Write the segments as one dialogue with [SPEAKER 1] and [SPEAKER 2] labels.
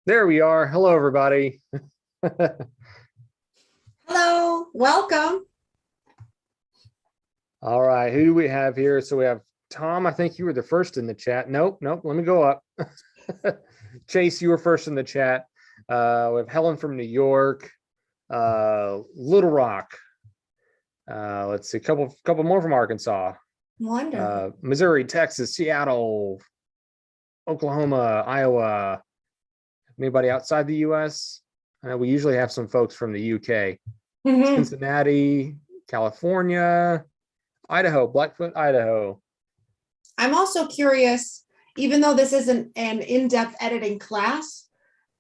[SPEAKER 1] There we are. Hello, everybody.
[SPEAKER 2] Hello, welcome.
[SPEAKER 1] All right, who do we have here? So we have Tom. I think you were the first in the chat. Nope. Let me go up. Chase, you were first in the chat. We have Helen from New York, Little Rock. Let's see, a couple more from Arkansas.
[SPEAKER 2] Wonderful.
[SPEAKER 1] Missouri, Texas, Seattle, Oklahoma, Iowa. Anybody outside the US? I know we usually have some folks from the UK. Cincinnati, California, Idaho, Blackfoot, Idaho.
[SPEAKER 2] I'm also curious, even though this isn't an in-depth editing class,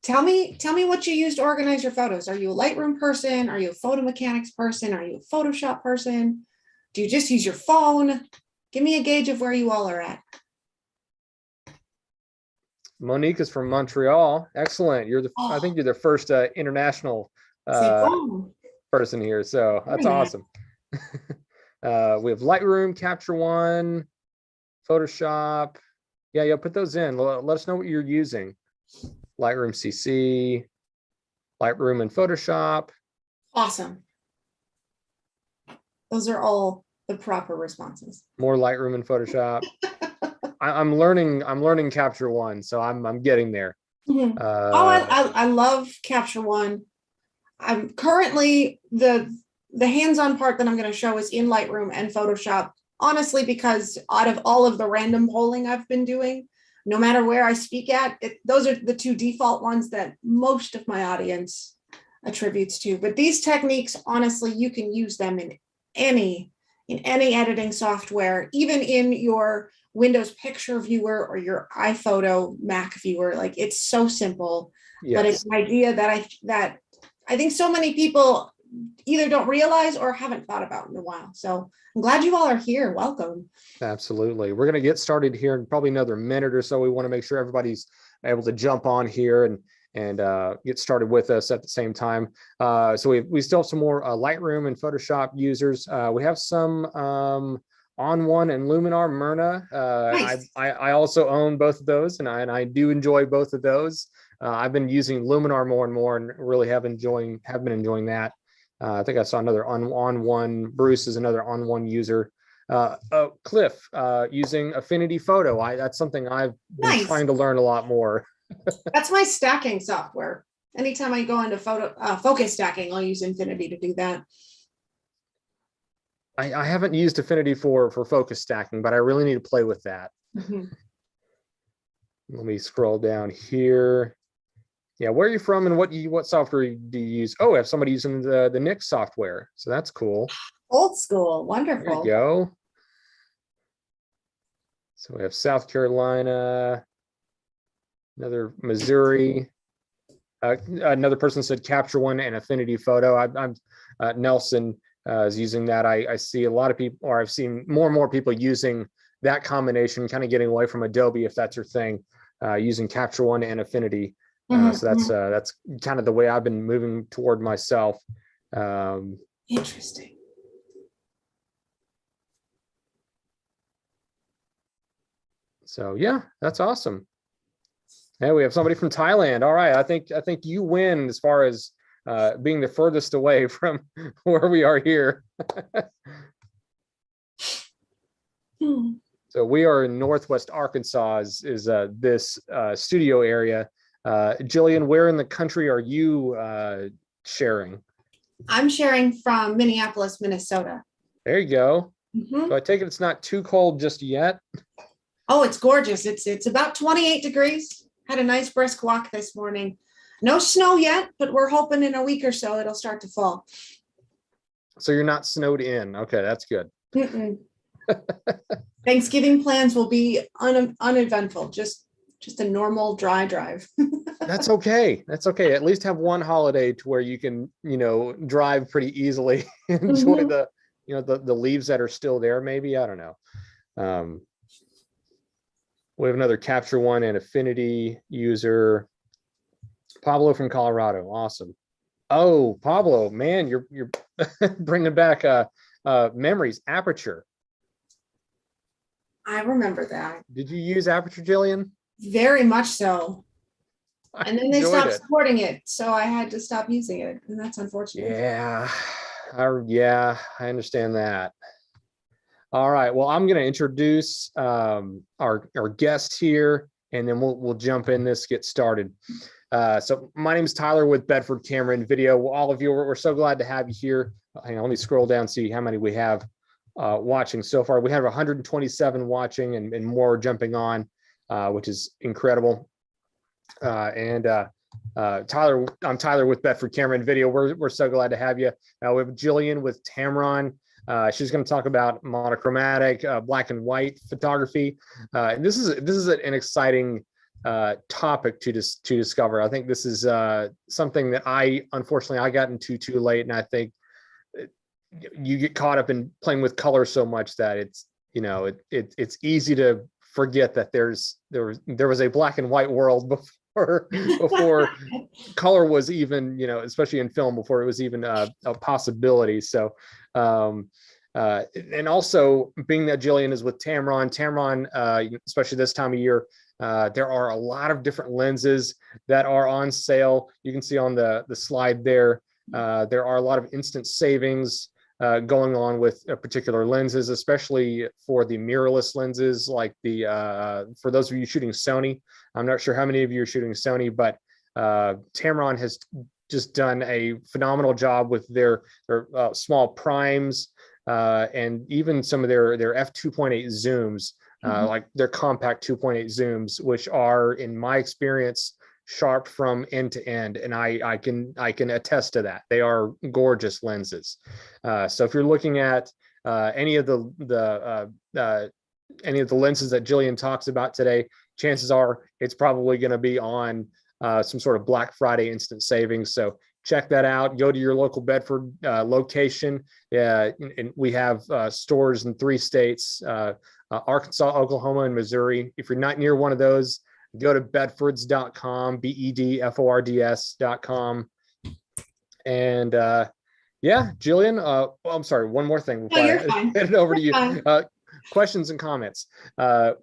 [SPEAKER 2] tell me what you use to organize your photos. Are you a Lightroom person? Are you a photo mechanics person? Are you a Photoshop person? Do you just use your phone? Give me a gauge of where you all are at.
[SPEAKER 1] Monique is from Montreal. Excellent. I think you're the first international person here. So that's awesome. We have Lightroom, Capture One, Photoshop. Yeah, put those in. Let us know what you're using. Lightroom CC, Lightroom and Photoshop.
[SPEAKER 2] Awesome. Those are all the proper responses.
[SPEAKER 1] More Lightroom and Photoshop. I'm learning Capture One, so I'm getting there.
[SPEAKER 2] I love Capture One. I'm currently the hands-on part that I'm going to show is in Lightroom and Photoshop, honestly, because out of all of the random polling I've been doing, no matter where I speak at, those are the two default ones that most of my audience attributes to. But these techniques, honestly, you can use them in any editing software, even in your Windows picture viewer or your iPhoto Mac viewer. Like, it's so simple. Yes. But it's an idea that I think so many people either don't realize or haven't thought about in a while. So I'm glad you all are here. Welcome.
[SPEAKER 1] Absolutely. We're going to get started here in probably another minute or so. We want to make sure everybody's able to jump on here and get started with us at the same time. So we still have some more Lightroom and Photoshop users. We have some On1 and Luminar Myrna. Nice. I also own both of those, and I do enjoy both of those. I've been using Luminar more and more, and really have been enjoying that. I think I saw another On1. Bruce is another On1 user. Cliff using Affinity Photo. That's something I've been trying to learn a lot more.
[SPEAKER 2] That's my stacking software. Anytime I go into focus stacking, I'll use Infinity to do that.
[SPEAKER 1] I haven't used Affinity for focus stacking, but I really need to play with that. Let me scroll down here. Yeah, where are you from and what software do you use? Oh, we have somebody using the Nix software, so that's cool.
[SPEAKER 2] Old school, wonderful.
[SPEAKER 1] There you go. So we have South Carolina, another Missouri. Another person said Capture One and Affinity Photo. I'm Nelson is using that. I see a lot of people, or I've seen more and more people using that combination, kind of getting away from Adobe if that's your thing, using Capture One and Affinity. So that's kind of the way I've been moving toward myself.
[SPEAKER 2] Interesting.
[SPEAKER 1] So yeah, that's awesome. Hey, we have somebody from Thailand. All right, I think you win as far as being the furthest away from where we are here. So we are in Northwest Arkansas is this studio area. Jillian, where in the country are you sharing?
[SPEAKER 2] I'm sharing from Minneapolis, Minnesota.
[SPEAKER 1] There you go. So I take it it's not too cold just yet.
[SPEAKER 2] Oh, it's gorgeous. It's about 28 degrees. Had a nice brisk walk this morning. No snow yet, but we're hoping in a week or so it'll start to fall.
[SPEAKER 1] So you're not snowed in. Okay, that's good.
[SPEAKER 2] Thanksgiving plans will be uneventful. Just a normal dry drive.
[SPEAKER 1] That's okay. That's okay. At least have one holiday to where you can, drive pretty easily. Enjoy the leaves that are still there. Maybe, I don't know. We have another Capture One and Affinity user. Pablo from Colorado. Awesome. Oh, Pablo, man, you're bringing back memories. Aperture.
[SPEAKER 2] I remember that.
[SPEAKER 1] Did you use Aperture, Jillian?
[SPEAKER 2] Very much so. And then they stopped supporting it, so I had to stop using it, and that's unfortunate.
[SPEAKER 1] Yeah, yeah, I understand that. All right, well, I'm going to introduce our guest here, and then we'll jump in this, get started. So my name is Tyler with Bedford Camera and Video. All of you, we're so glad to have you here. Hang on, let me scroll down, see how many we have watching so far. We have 127 watching and more jumping on, which is incredible. Tyler, I'm Tyler with Bedford Camera and Video. We're so glad to have you. We have Jillian with Tamron. She's going to talk about monochromatic, black and white photography. This is an exciting topic to discover. I think this is something that unfortunately I got into too late, and I think you get caught up in playing with color so much that it's easy to forget that there was a black and white world before color was even, especially in film, before it was even a possibility. So and also being that Jillian is with Tamron, especially this time of year, there are a lot of different lenses that are on sale. You can see on the slide there, there are a lot of instant savings going on with particular lenses, especially for the mirrorless lenses, like for those of you shooting Sony. I'm not sure how many of you are shooting Sony, but Tamron has just done a phenomenal job with their small primes and even some of their f2.8 zooms, like their compact 2.8 zooms, which are, in my experience, sharp from end to end, and I can attest to that. They are gorgeous lenses. So if you're looking at any of the lenses that Jillian talks about today, chances are it's probably going to be on some sort of Black Friday instant savings. So check that out. Go to your local Bedford location. And we have stores in 3 states: Arkansas, Oklahoma, and Missouri. If you're not near one of those, go to bedfords.com, bedfords.com. And yeah, Jillian, I'm sorry, one more thing before I hand it over to you. Questions and comments.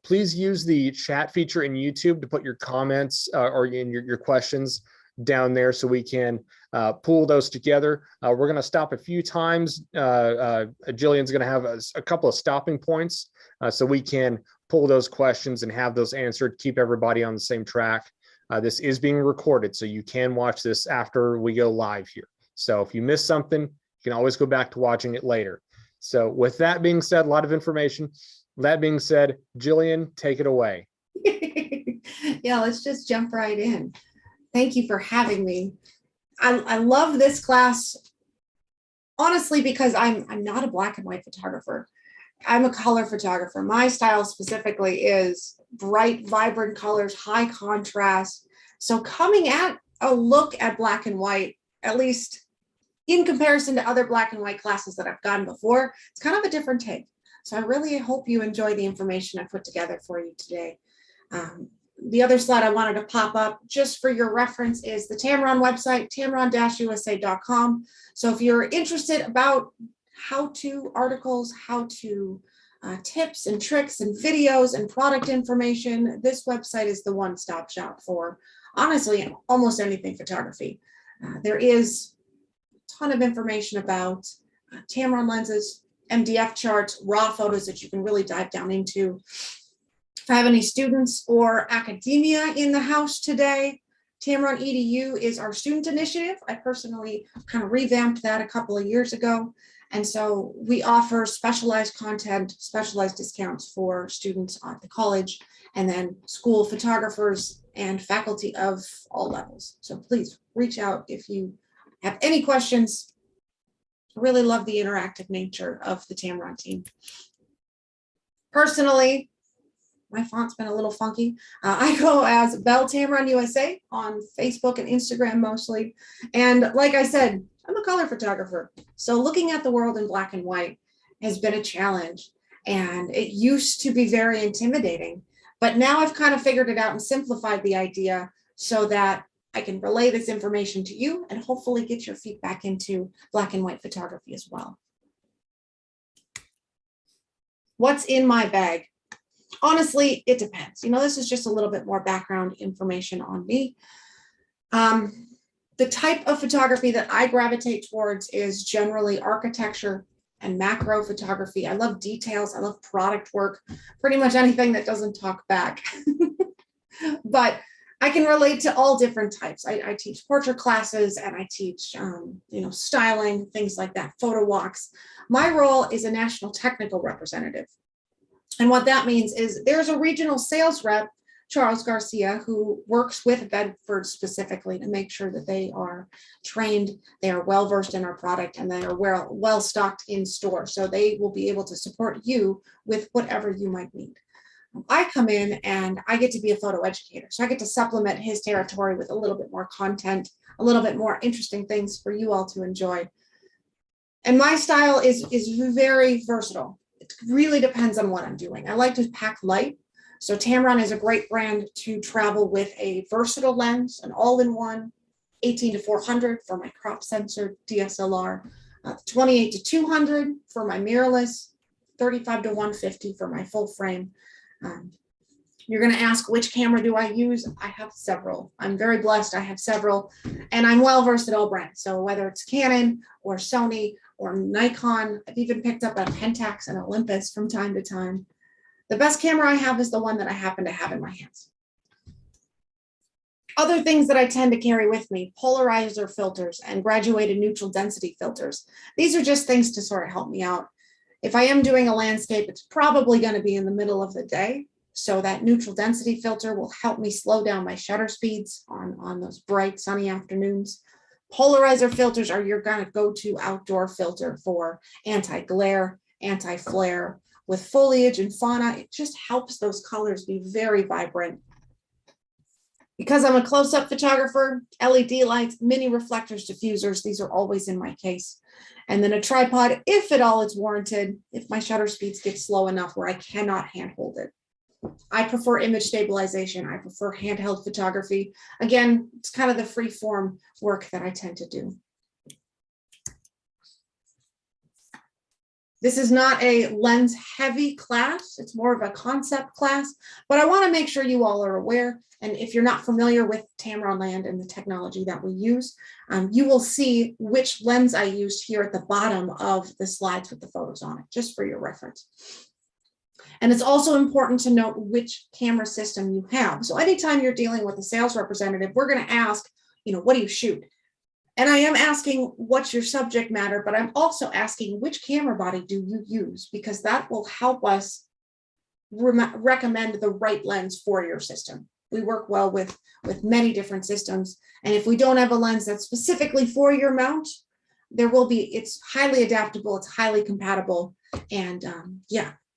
[SPEAKER 1] Please use the chat feature in YouTube to put your comments or in your questions down there so we can pull those together. We're going to stop a few times. Jillian's going to have a couple of stopping points so we can pull those questions and have those answered, keep everybody on the same track. This is being recorded, so you can watch this after we go live here. So if you miss something, you can always go back to watching it later. So with that being said, a lot of information. That being said, Jillian, take it away.
[SPEAKER 2] Yeah, let's just jump right in. Thank you for having me. I love this class, honestly, because I'm not a black and white photographer. I'm a color photographer. My style specifically is bright, vibrant colors, high contrast. So coming at a look at black and white, at least in comparison to other black and white classes that I've gotten before, it's kind of a different take. So I really hope you enjoy the information I put together for you today. The other slide I wanted to pop up just for your reference is the Tamron website, tamron-usa.com. So if you're interested about how-to articles, how-to tips and tricks and videos and product information, this website is the one-stop shop for, honestly, almost anything photography. There is a ton of information about Tamron lenses, MDF charts, raw photos that you can really dive down into. If I have any students or academia in the house today, Tamron EDU is our student initiative. I personally kind of revamped that a couple of years ago. And so we offer specialized content, specialized discounts for students at the college, and then school photographers and faculty of all levels. So please reach out if you have any questions. I really love the interactive nature of the Tamron team. Personally, my font's been a little funky. I go as Bell Tamron USA on Facebook and Instagram mostly. And like I said, I'm a color photographer. So looking at the world in black and white has been a challenge. And it used to be very intimidating. But now I've kind of figured it out and simplified the idea so that I can relay this information to you and hopefully get your feedback into black and white photography as well. What's in my bag? Honestly, it depends. This is just a little bit more background information on me. The type of photography that I gravitate towards is generally architecture and macro photography. I love details. I love product work, pretty much anything that doesn't talk back. But I can relate to all different types. I teach portrait classes and I teach, styling, things like that, photo walks. My role is a national technical representative. And what that means is there's a regional sales rep, Charles Garcia, who works with Bedford specifically to make sure that they are trained, they are well versed in our product, and they are well stocked in store. So they will be able to support you with whatever you might need. I come in and I get to be a photo educator. So I get to supplement his territory with a little bit more content, a little bit more interesting things for you all to enjoy. And my style is very versatile. It really depends on what I'm doing. I like to pack light. So Tamron is a great brand to travel with a versatile lens, an all-in-one, 18-400 for my crop sensor DSLR, 28-200 for my mirrorless, 35-150 for my full frame. You're going to ask, which camera do I use? I have several. I'm very blessed. I have several, and I'm well versed at all brands. So whether it's Canon or Sony or Nikon, I've even picked up a Pentax and Olympus from time to time. The best camera I have is the one that I happen to have in my hands. Other things that I tend to carry with me, polarizer filters and graduated neutral density filters. These are just things to sort of help me out. If I am doing a landscape, it's probably going to be in the middle of the day. So that neutral density filter will help me slow down my shutter speeds on those bright sunny afternoons. Polarizer filters are your kind of go-to outdoor filter for anti-glare, anti-flare. With foliage and fauna, it just helps those colors be very vibrant. Because I'm a close-up photographer, LED lights, mini reflectors, diffusers, these are always in my case. And then a tripod, if at all it's warranted, if my shutter speeds get slow enough where I cannot handhold it. I prefer image stabilization. I prefer handheld photography. Again, it's kind of the free form work that I tend to do. This is not a lens heavy class. It's more of a concept class, but I want to make sure you all are aware. And if you're not familiar with Tamron Land and the technology that we use, you will see which lens I used here at the bottom of the slides with the photos on it, just for your reference. And it's also important to note which camera system you have. So anytime you're dealing with a sales representative, we're going to ask, what do you shoot? And I am asking what's your subject matter, but I'm also asking which camera body do you use, because that will help us recommend the right lens for your system. We work well with many different systems. And if we don't have a lens that's specifically for your mount, it's highly adaptable, it's highly compatible, and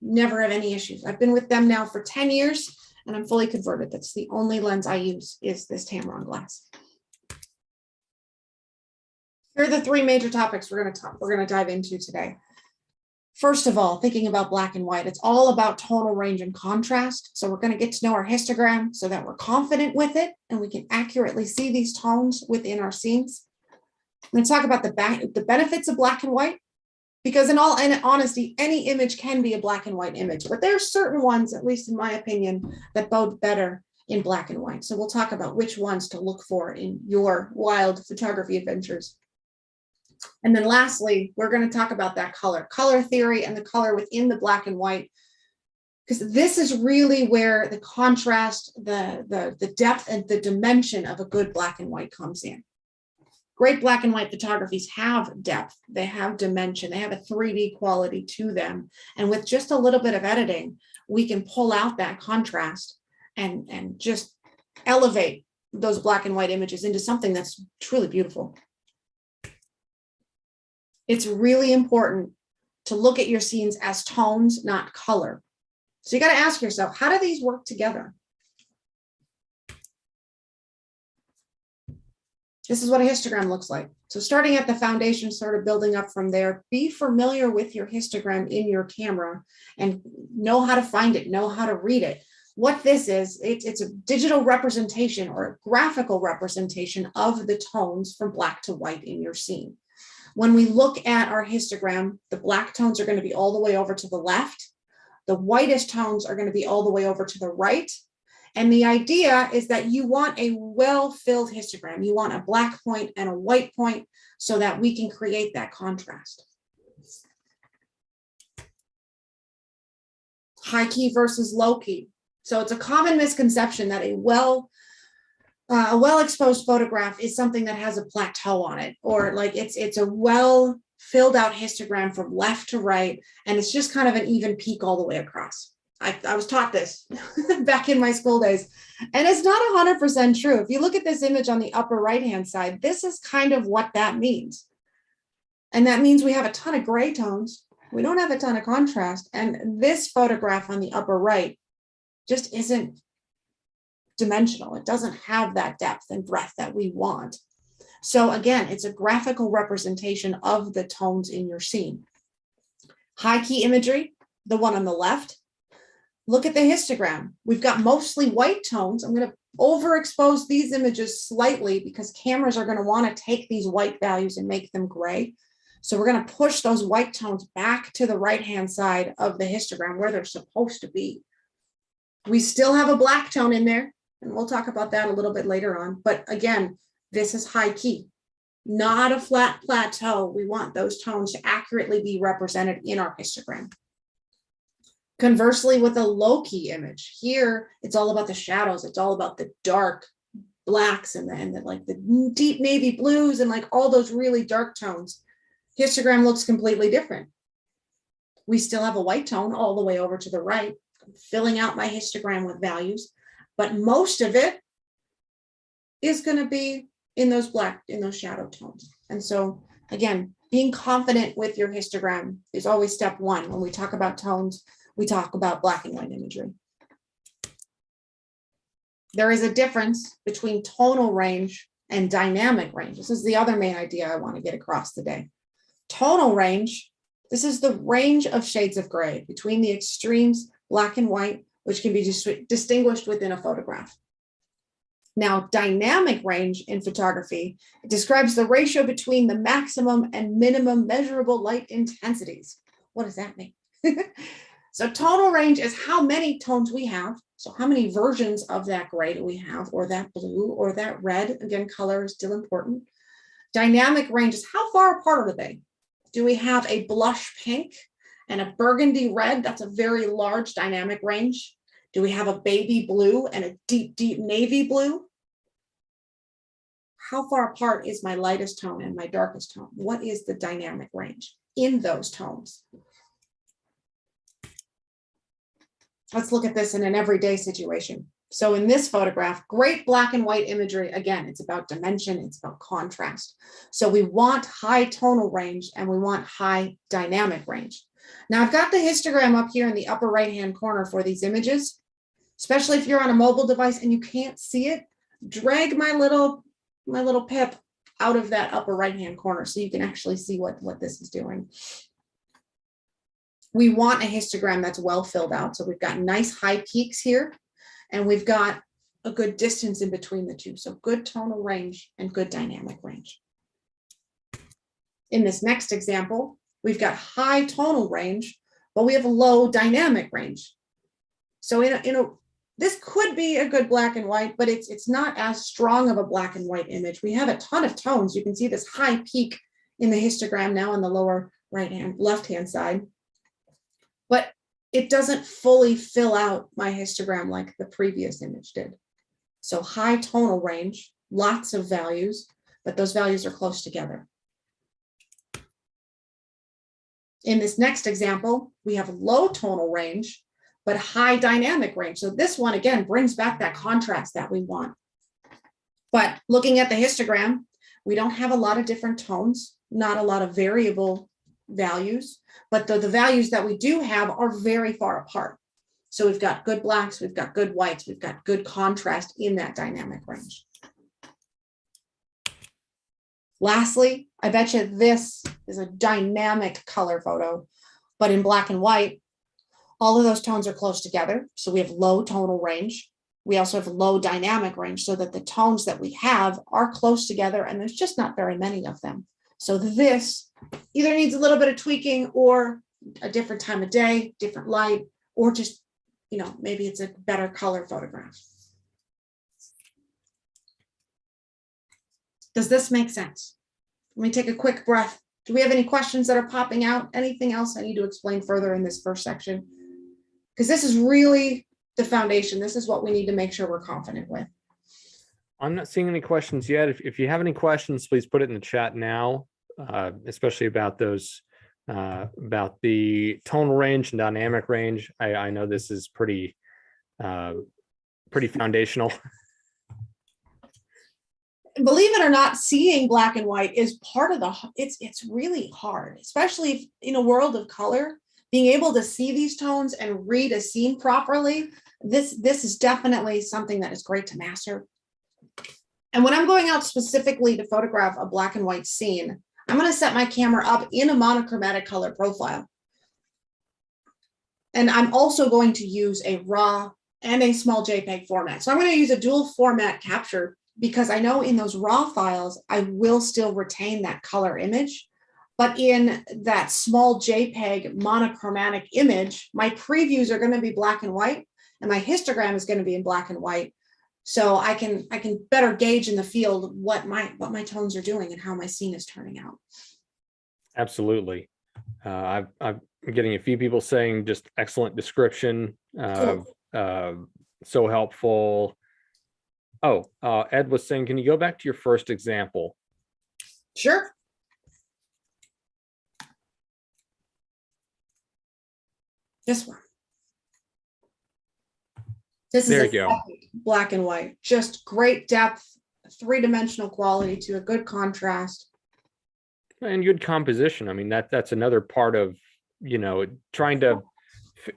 [SPEAKER 2] never have any issues. I've been with them now for 10 years and I'm fully converted. That's the only lens I use is this Tamron glass. Here are the three major topics we're going to dive into today. First of all, thinking about black and white, it's all about tonal range and contrast. So we're going to get to know our histogram so that we're confident with it and we can accurately see these tones within our scenes. I'm going to talk about the benefits of black and white, because in all honesty, any image can be a black and white image, but there are certain ones, at least in my opinion, that bode better in black and white. So we'll talk about which ones to look for in your wild photography adventures. And then lastly, we're going to talk about that color theory and the color within the black and white, because this is really where the contrast, the depth and the dimension of a good black and white comes in. Great black and white photographies have depth, they have dimension, they have a 3D quality to them. And with just a little bit of editing, we can pull out that contrast and just elevate those black and white images into something that's truly beautiful. It's really important to look at your scenes as tones, not color. So you got to ask yourself, how do these work together? This is what a histogram looks like. So starting at the foundation, sort of building up from there, be familiar with your histogram in your camera and know how to find it, know how to read it. What this is, it's a digital representation or a graphical representation of the tones from black to white in your scene. When we look at our histogram, the black tones are going to be all the way over to the left. The whitest tones are going to be all the way over to the right. And the idea is that you want a well-filled histogram. You want a black point and a white point so that we can create that contrast. High key versus low key. So it's a common misconception that a well-exposed photograph is something that has a plateau on it, or like it's a well filled out histogram from left to right, and it's just kind of an even peak all the way across. I was taught this back in my school days, and it's not 100% true. If you look at this image on the upper right-hand side, this is kind of what that means. And that means we have a ton of gray tones. We don't have a ton of contrast. And this photograph on the upper right just isn't dimensional. It doesn't have that depth and breadth that we want. So again, it's a graphical representation of the tones in your scene. High key imagery, the one on the left. Look at the histogram. We've got mostly white tones. I'm going to overexpose these images slightly because cameras are going to want to take these white values and make them gray. So we're going to push those white tones back to the right-hand side of the histogram where they're supposed to be. We still have a black tone in there, and we'll talk about that a little bit later on. But again, this is high key, not a flat plateau. We want those tones to accurately be represented in our histogram. Conversely, with a low key image, here it's all about the shadows. It's all about the dark blacks and the deep navy blues and like all those really dark tones. Histogram looks completely different. We still have a white tone all the way over to the right, filling out my histogram with values, but most of it is going to be in those shadow tones. And so again, being confident with your histogram is always step one. When we talk about tones, we talk about black and white imagery. There is a difference between tonal range and dynamic range. This is the other main idea I want to get across today. Tonal range, this is the range of shades of gray between the extremes, black and white, which can be distinguished within a photograph. Now, dynamic range in photography describes the ratio between the maximum and minimum measurable light intensities. What does that mean? So tonal range is how many tones we have. So how many versions of that gray do we have, or that blue, or that red? Again, color is still important. Dynamic range is how far apart are they? Do we have a blush pink and a burgundy red? That's a very large dynamic range. Do we have a baby blue and a deep, deep navy blue? How far apart is my lightest tone and my darkest tone? What is the dynamic range in those tones? Let's look at this in an everyday situation. So in this photograph, great black and white imagery. Again, it's about dimension, it's about contrast. So we want high tonal range and we want high dynamic range. Now I've got the histogram up here in the upper right-hand corner for these images, especially if you're on a mobile device and you can't see it. Drag my little pip out of that upper right-hand corner so you can actually see what this is doing. We want a histogram that's well filled out. So we've got nice high peaks here, and we've got a good distance in between the two. So good tonal range and good dynamic range. In this next example, we've got high tonal range, but we have a low dynamic range. So this could be a good black and white, but it's not as strong of a black and white image. We have a ton of tones. You can see this high peak in the histogram now on the lower left-hand side. But it doesn't fully fill out my histogram like the previous image did. So high tonal range, lots of values, but those values are close together. In this next example, we have low tonal range, but high dynamic range. So this one, again, brings back that contrast that we want. But looking at the histogram, we don't have a lot of different tones, not a lot of variable values, but the values that we do have are very far apart. So we've got good blacks, we've got good whites, we've got good contrast in that dynamic range. Lastly, I bet you this is a dynamic color photo, but in black and white, all of those tones are close together. So we have low tonal range. We also have low dynamic range so that the tones that we have are close together and there's just not very many of them. So this either needs a little bit of tweaking or a different time of day, different light, or just, maybe it's a better color photograph. Does this make sense? Let me take a quick breath. Do we have any questions that are popping out? Anything else I need to explain further in this first section? Because this is really the foundation. This is what we need to make sure we're confident with.
[SPEAKER 1] I'm not seeing any questions yet. If you have any questions, please put it in the chat now, especially about those, about the tonal range and dynamic range. I know this is pretty foundational.
[SPEAKER 2] Believe it or not, seeing black and white is part of the, it's really hard, especially if in a world of color, being able to see these tones and read a scene properly. This is definitely something that is great to master. And when I'm going out specifically to photograph a black and white scene, I'm going to set my camera up in a monochromatic color profile. And I'm also going to use a RAW and a small JPEG format. So I'm going to use a dual format capture because I know in those RAW files, I will still retain that color image. But in that small JPEG monochromatic image, my previews are going to be black and white, and my histogram is going to be in black and white. So I can better gauge in the field what my tones are doing and how my scene is turning out. Absolutely.
[SPEAKER 1] I'm getting a few people saying just excellent description.
[SPEAKER 2] Cool.
[SPEAKER 1] So helpful. Oh, Ed was saying, can you go back to your first example?
[SPEAKER 2] Sure. This one. This is
[SPEAKER 1] there you go.
[SPEAKER 2] Black and white, just great depth, three-dimensional quality to a good contrast.
[SPEAKER 1] And good composition. I mean, that's another part of, you know, trying to,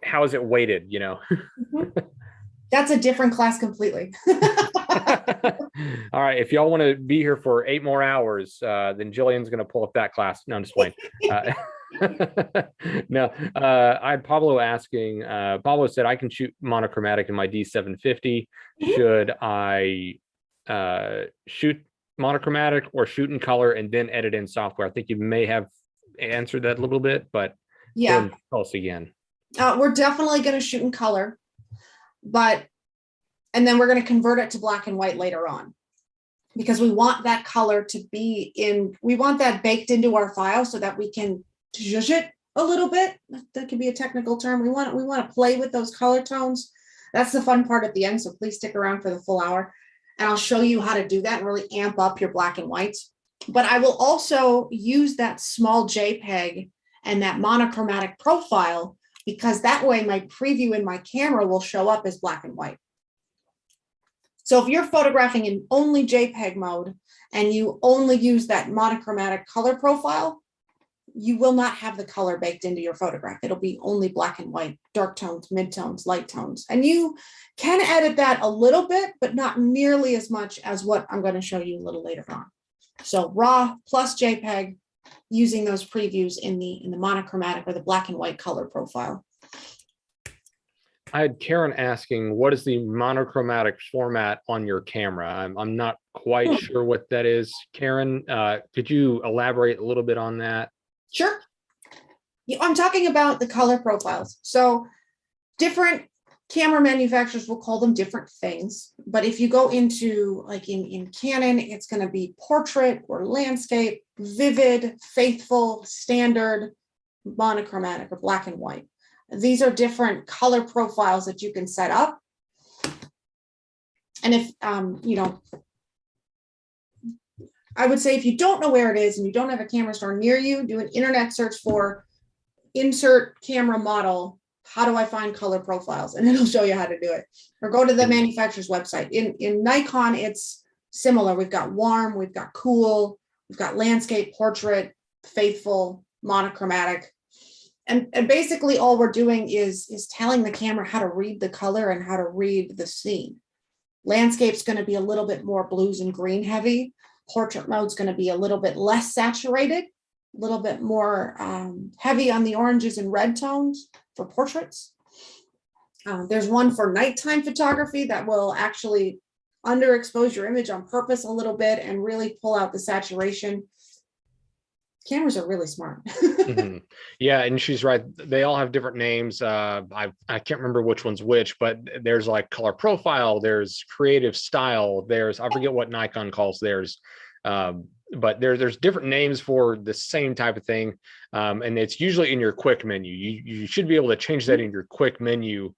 [SPEAKER 1] how is it weighted, you know?
[SPEAKER 2] That's a different class completely.
[SPEAKER 1] All right, if y'all want to be here for 8 more hours, then Jillian's going to pull up that class. No, I'm just playing. No, I had Pablo asking, Pablo said, I can shoot monochromatic in my D750. Should I shoot monochromatic or shoot in color and then edit in software? I think you may have answered that a little bit, but
[SPEAKER 2] yeah,
[SPEAKER 1] tell us again.
[SPEAKER 2] We're definitely going to shoot in color, and then we're going to convert it to black and white later on, because we want that color to be in, we want that baked into our file so that we can zhuzh it a little bit. That could be a technical term. We want to play with those color tones. That's the fun part at the end. So please stick around for the full hour and I'll show you how to do that and really amp up your black and whites. But I will also use that small JPEG and that monochromatic profile, because that way my preview in my camera will show up as black and white. So if you're photographing in only JPEG mode and you only use that monochromatic color profile, you will not have the color baked into your photograph. It'll be only black and white, dark tones, mid-tones, light tones. And you can edit that a little bit, but not nearly as much as what I'm going to show you a little later on. So RAW plus JPEG, using those previews in the monochromatic or the black and white color profile.
[SPEAKER 1] I had Karen asking, what is the monochromatic format on your camera? I'm not quite sure what that is. Karen, could you elaborate a little bit on that?
[SPEAKER 2] Sure. Yeah, I'm talking about the color profiles. So different camera manufacturers will call them different things. But if you go into, like in Canon, it's going to be portrait or landscape, vivid, faithful, standard, monochromatic, or black and white. These are different color profiles that you can set up. And if, you know, I would say if you don't know where it is and you don't have a camera store near you, do an internet search for insert camera model. How do I find color profiles? And it'll show you how to do it. Or go to the manufacturer's website. In Nikon, it's similar. We've got warm, we've got cool, we've got landscape, portrait, faithful, monochromatic. And basically all we're doing is telling the camera how to read the color and how to read the scene. Landscape's going to be a little bit more blues and green heavy. Portrait mode's going to be a little bit less saturated, a little bit more heavy on the oranges and red tones for portraits. There's one for nighttime photography that will actually underexpose your image on purpose a little bit and really pull out the saturation. Cameras are really smart.
[SPEAKER 1] Mm-hmm. Yeah, and she's right. They all have different names. I can't remember which one's which, but there's like color profile, there's creative style, there's, I forget what Nikon calls theirs. But there's different names for the same type of thing. And it's usually in your quick menu. You should be able to change that in your quick menu,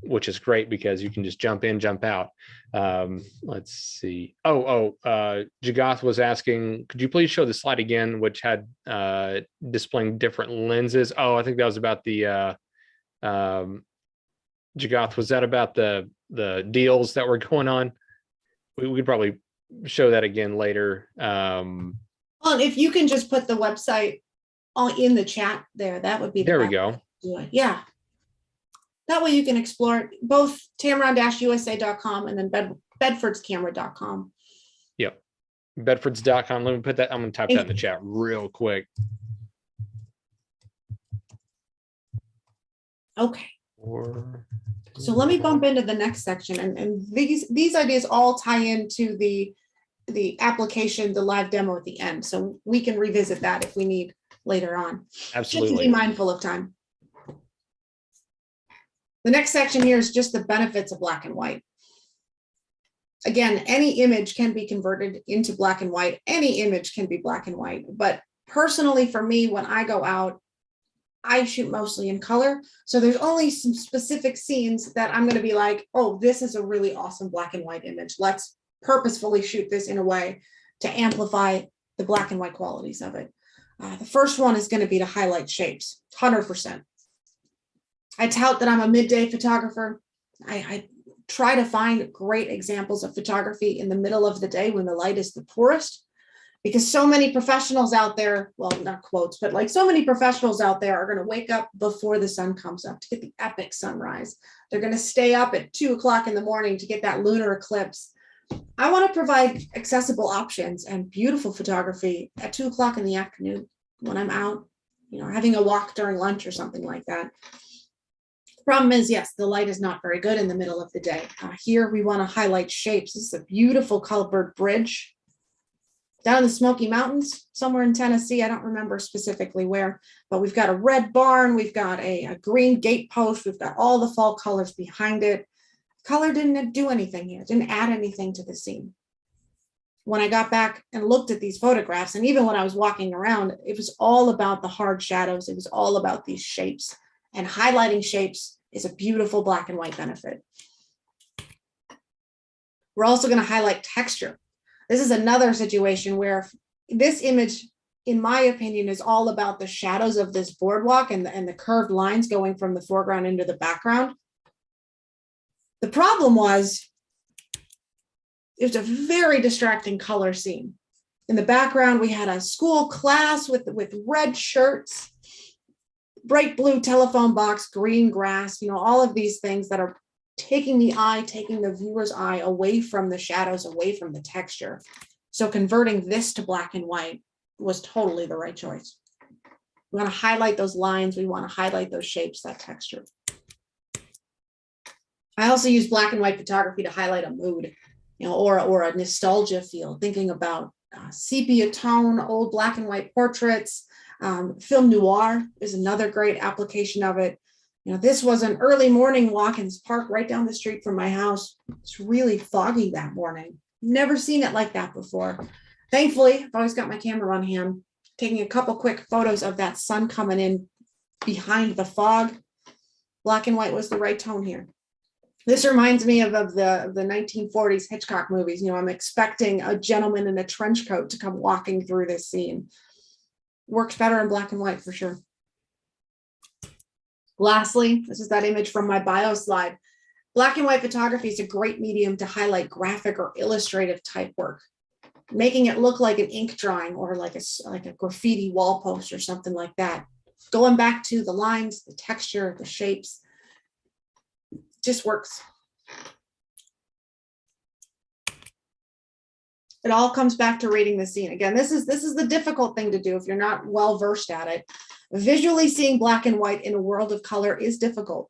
[SPEAKER 1] which is great because you can just jump in, jump out. Let's see. Jagath was asking, could you please show the slide again, which had displaying different lenses? Oh, I think that was about the Jagath, was that about the deals that were going on? We could probably show that again later.
[SPEAKER 2] Well, if you can just put the website in the chat there, that would be
[SPEAKER 1] there we go.
[SPEAKER 2] Yeah. That way you can explore both Tamron-USA.com and then bedfordscamera.com.
[SPEAKER 1] Yep. Bedfords.com. Let me put that. I'm going to type that in the chat real quick.
[SPEAKER 2] Okay. So let me bump into the next section, and these ideas all tie into the application, the live demo at the end. So we can revisit that if we need later on.
[SPEAKER 1] Absolutely.
[SPEAKER 2] Just to be mindful of time. The next section here is just the benefits of black and white. Again, any image can be converted into black and white. Any image can be black and white. But personally, for me, when I go out, I shoot mostly in color. So there's only some specific scenes that I'm going to be like, oh, this is a really awesome black and white image. Let's purposefully shoot this in a way to amplify the black and white qualities of it. The first one is going to be to highlight shapes, 100%. I tout that I'm a midday photographer. I try to find great examples of photography in the middle of the day when the light is the poorest, because so many professionals out there, well, not quotes, but like so many professionals out there are going to wake up before the sun comes up to get the epic sunrise. They're going to stay up at 2 o'clock in the morning to get that lunar eclipse. I want to provide accessible options and beautiful photography at 2 o'clock in the afternoon when I'm out, having a walk during lunch or something like that. The problem is, yes, the light is not very good in the middle of the day. Here we want to highlight shapes. This is a beautiful Culliford Bridge down in the Smoky Mountains, somewhere in Tennessee. I don't remember specifically where, but we've got a red barn. We've got a green gate post. We've got all the fall colors behind it. Color didn't do anything here, didn't add anything to the scene. When I got back and looked at these photographs, and even when I was walking around, it was all about the hard shadows. It was all about these shapes, and highlighting shapes is a beautiful black and white benefit. We're also going to highlight texture. This is another situation where this image, in my opinion, is all about the shadows of this boardwalk and the curved lines going from the foreground into the background. The problem was, it was a very distracting color scene. In the background, we had a school class with red shirts, bright blue telephone box, green grass, all of these things that are taking the viewer's eye away from the shadows, away from the texture. So converting this to black and white was totally the right choice. We want to highlight those lines. We want to highlight those shapes, that texture. I also use black and white photography to highlight a mood, or a nostalgia feel, thinking about sepia tone, old black and white portraits. Film noir is another great application of it. This was an early morning walk in this park right down the street from my house. It's really foggy that morning. Never seen it like that before. Thankfully, I've always got my camera on hand, taking a couple quick photos of that sun coming in behind the fog. Black and white was the right tone here. This reminds me of the 1940s Hitchcock movies. I'm expecting a gentleman in a trench coat to come walking through this scene. Works better in black and white for sure. Lastly, this is that image from my bio slide. Black and white photography is a great medium to highlight graphic or illustrative type work, making it look like an ink drawing or like a graffiti wall post or something like that. Going back to the lines, the texture, the shapes, just works. It all comes back to reading the scene. Again, this is the difficult thing to do if you're not well versed at it. Visually seeing black and white in a world of color is difficult.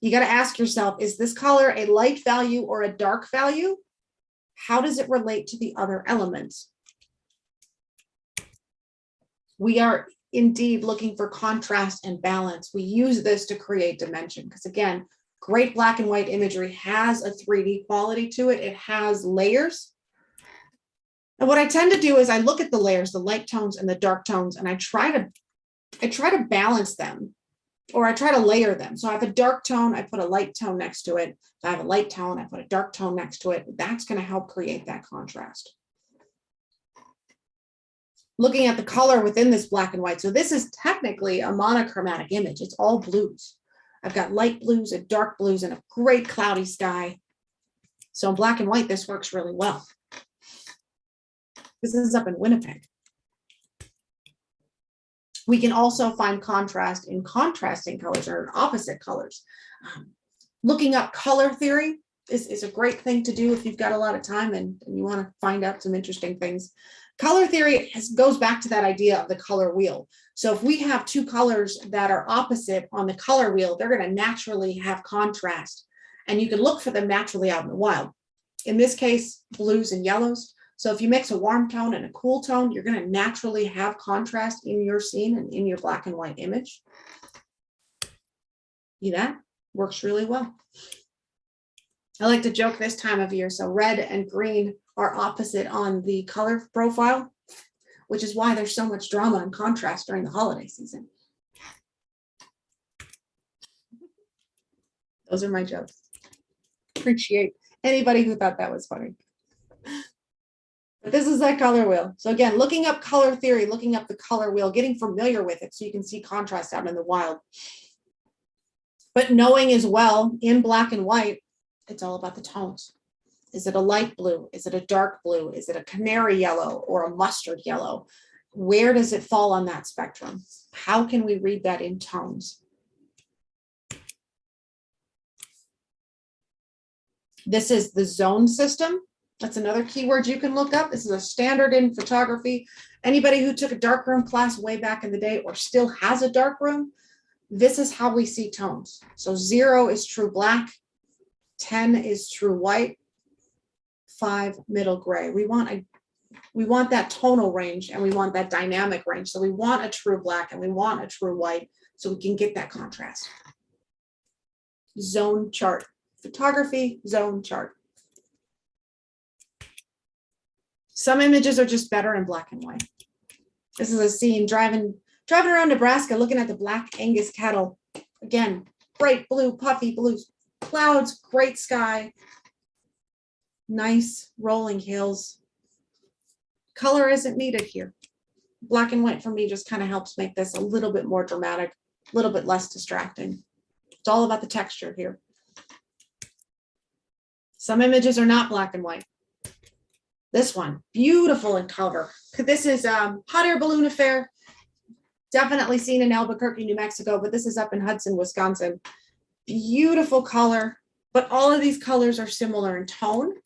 [SPEAKER 2] You got to ask yourself, is this color a light value or a dark value? How does it relate to the other elements? We are indeed looking for contrast and balance. We use this to create dimension because, again, great black and white imagery has a 3D quality to it. It has layers. And what I tend to do is I look at the layers, the light tones and the dark tones, and I try to balance them, or I try to layer them. So I have a dark tone, I put a light tone next to it. If I have a light tone, I put a dark tone next to it. That's going to help create that contrast. Looking at the color within this black and white. So this is technically a monochromatic image. It's all blues. I've got light blues and dark blues and a great cloudy sky. So in black and white, this works really well. This is up in Winnipeg. We can also find contrast in contrasting colors or in opposite colors. Looking up color theory is a great thing to do if you've got a lot of time and you want to find out some interesting things. Color theory goes back to that idea of the color wheel. So if we have two colors that are opposite on the color wheel, they're going to naturally have contrast, and you can look for them naturally out in the wild. In this case, blues and yellows. So if you mix a warm tone and a cool tone, you're going to naturally have contrast in your scene and in your black and white image. See that? Works really well. I like to joke this time of year. So red and green are opposite on the color profile, which is why there's so much drama and contrast during the holiday season. Those are my jokes. Appreciate anybody who thought that was funny. But this is that color wheel. So again, looking up color theory, looking up the color wheel, getting familiar with it so you can see contrast out in the wild. But knowing as well, in black and white, it's all about the tones. Is it a light blue? Is it a dark blue? Is it a canary yellow or a mustard yellow? Where does it fall on that spectrum? How can we read that in tones? This is the zone system. That's another keyword you can look up. This is a standard in photography. Anybody who took a darkroom class way back in the day or still has a darkroom, this is how we see tones. So 0 is true black, 10 is true white, 5 middle gray. We want that tonal range and we want that dynamic range. So we want a true black and we want a true white so we can get that contrast. Zone chart. Photography zone chart. Some images are just better in black and white. This is a scene driving around Nebraska, looking at the black Angus cattle. Again, bright blue, puffy blue clouds, great sky, nice rolling hills. Color isn't needed here. Black and white for me just kind of helps make this a little bit more dramatic, a little bit less distracting. It's all about the texture here. Some images are not black and white. This one, beautiful in color. This is Hot Air Balloon Affair. Definitely seen in Albuquerque, New Mexico, but this is up in Hudson, Wisconsin. Beautiful color, but all of these colors are similar in tone.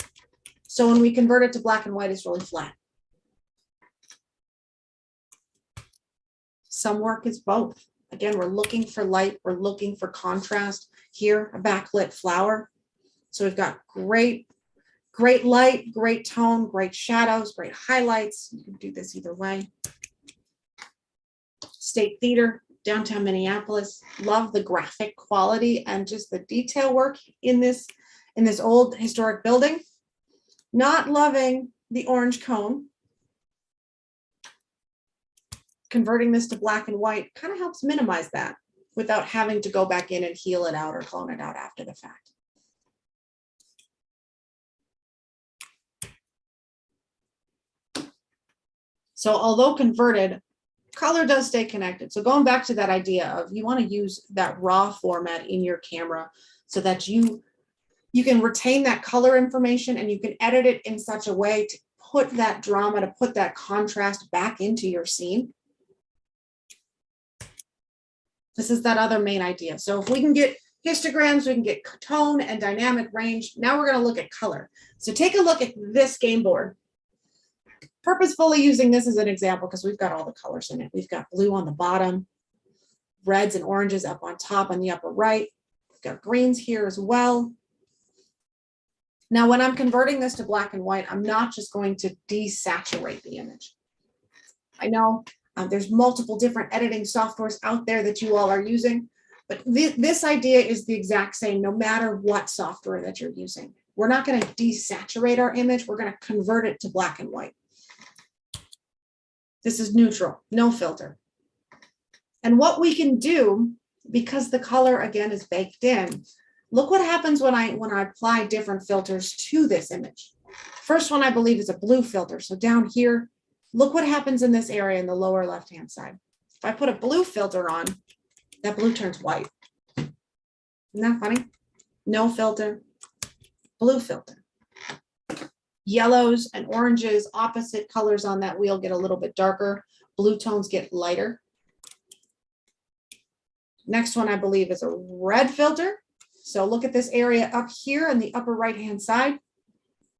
[SPEAKER 2] So when we convert it to black and white, it's really flat. Some work is both. Again, we're looking for light, we're looking for contrast. Here, a backlit flower. So we've got great light, great tone, great shadows, great highlights. You can do this either way. State Theater, downtown Minneapolis. Love the graphic quality and just the detail work in this old historic building. Not loving the orange cone. Converting this to black and white kind of helps minimize that without having to go back in and heal it out or clone it out after the fact. So although converted, color does stay connected. So going back to that idea of you want to use that raw format in your camera so that you can retain that color information and you can edit it in such a way to put that drama, to put that contrast back into your scene. This is that other main idea. So if we can get histograms, we can get tone and dynamic range. Now we're going to look at color. So take a look at this game board. Purposefully using this as an example because we've got all the colors in it. We've got blue on the bottom, reds and oranges up on top on the upper right. We've got greens here as well. Now, when I'm converting this to black and white, I'm not just going to desaturate the image. I know there's multiple different editing softwares out there that you all are using, but this idea is the exact same no matter what software that you're using. We're not going to desaturate our image. We're going to convert it to black and white. This is neutral, no filter. And what we can do, because the color again is baked in, look what happens when I apply different filters to this image. First one I believe is a blue filter. So down here, look what happens in this area in the lower left-hand side. If I put a blue filter on, that blue turns white. Isn't that funny? No filter, blue filter. Yellows and oranges, opposite colors on that wheel, get a little bit darker. Blue tones get lighter. Next one I believe is a red filter. So look at this area up here in the upper right-hand side,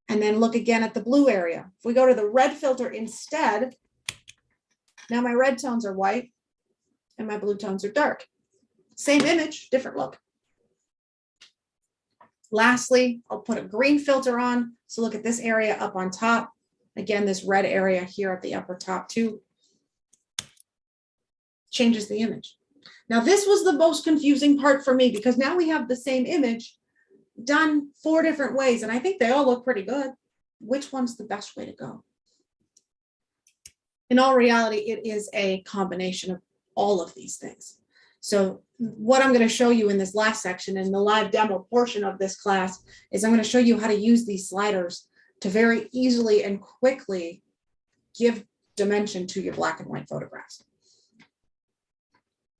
[SPEAKER 2] and then look again at the blue area. If we go to the red filter instead, now my red tones are white and my blue tones are dark. Same image, different look. Lastly, I'll put a green filter on. So look at this area up on top. Again, this red area here at the upper top too. Changes the image. Now this was the most confusing part for me because now we have the same image done 4 different ways and I think they all look pretty good. Which one's the best way to go? In all reality, it is a combination of all of these things. So what I'm going to show you in this last section in the live demo portion of this class is I'm going to show you how to use these sliders to very easily and quickly give dimension to your black and white photographs.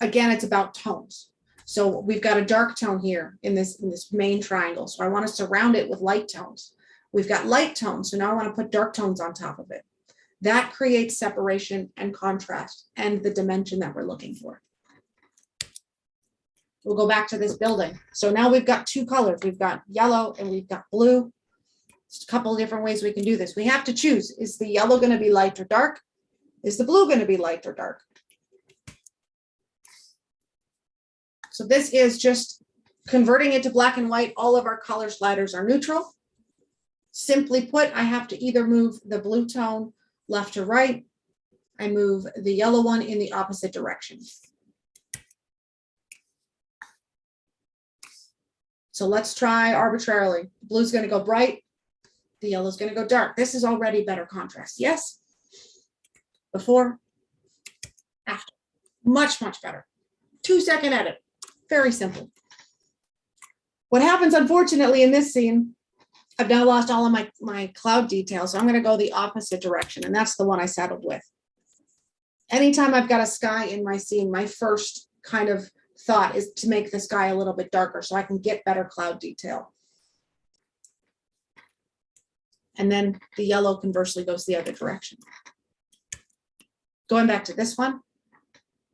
[SPEAKER 2] Again, it's about tones. So we've got a dark tone here in this main triangle. So I want to surround it with light tones. We've got light tones. So now I want to put dark tones on top of it. That creates separation and contrast and the dimension that we're looking for. We'll go back to this building. So now we've got 2 colors. We've got yellow and we've got blue. There's a couple of different ways we can do this. We have to choose. Is the yellow going to be light or dark? Is the blue going to be light or dark? So this is just converting it to black and white. All of our color sliders are neutral. Simply put, I have to either move the blue tone left to right. I move the yellow one in the opposite direction. So let's try arbitrarily. The blue's going to go bright. The yellow's going to go dark. This is already better contrast. Yes? Before, after. Much, much better. 2-second edit. Very simple. What happens, unfortunately, in this scene, I've now lost all of my cloud details, so I'm going to go the opposite direction, and that's the one I settled with. Anytime I've got a sky in my scene, my first kind of thought is to make the sky a little bit darker so I can get better cloud detail. And then the yellow conversely goes the other direction. Going back to this one,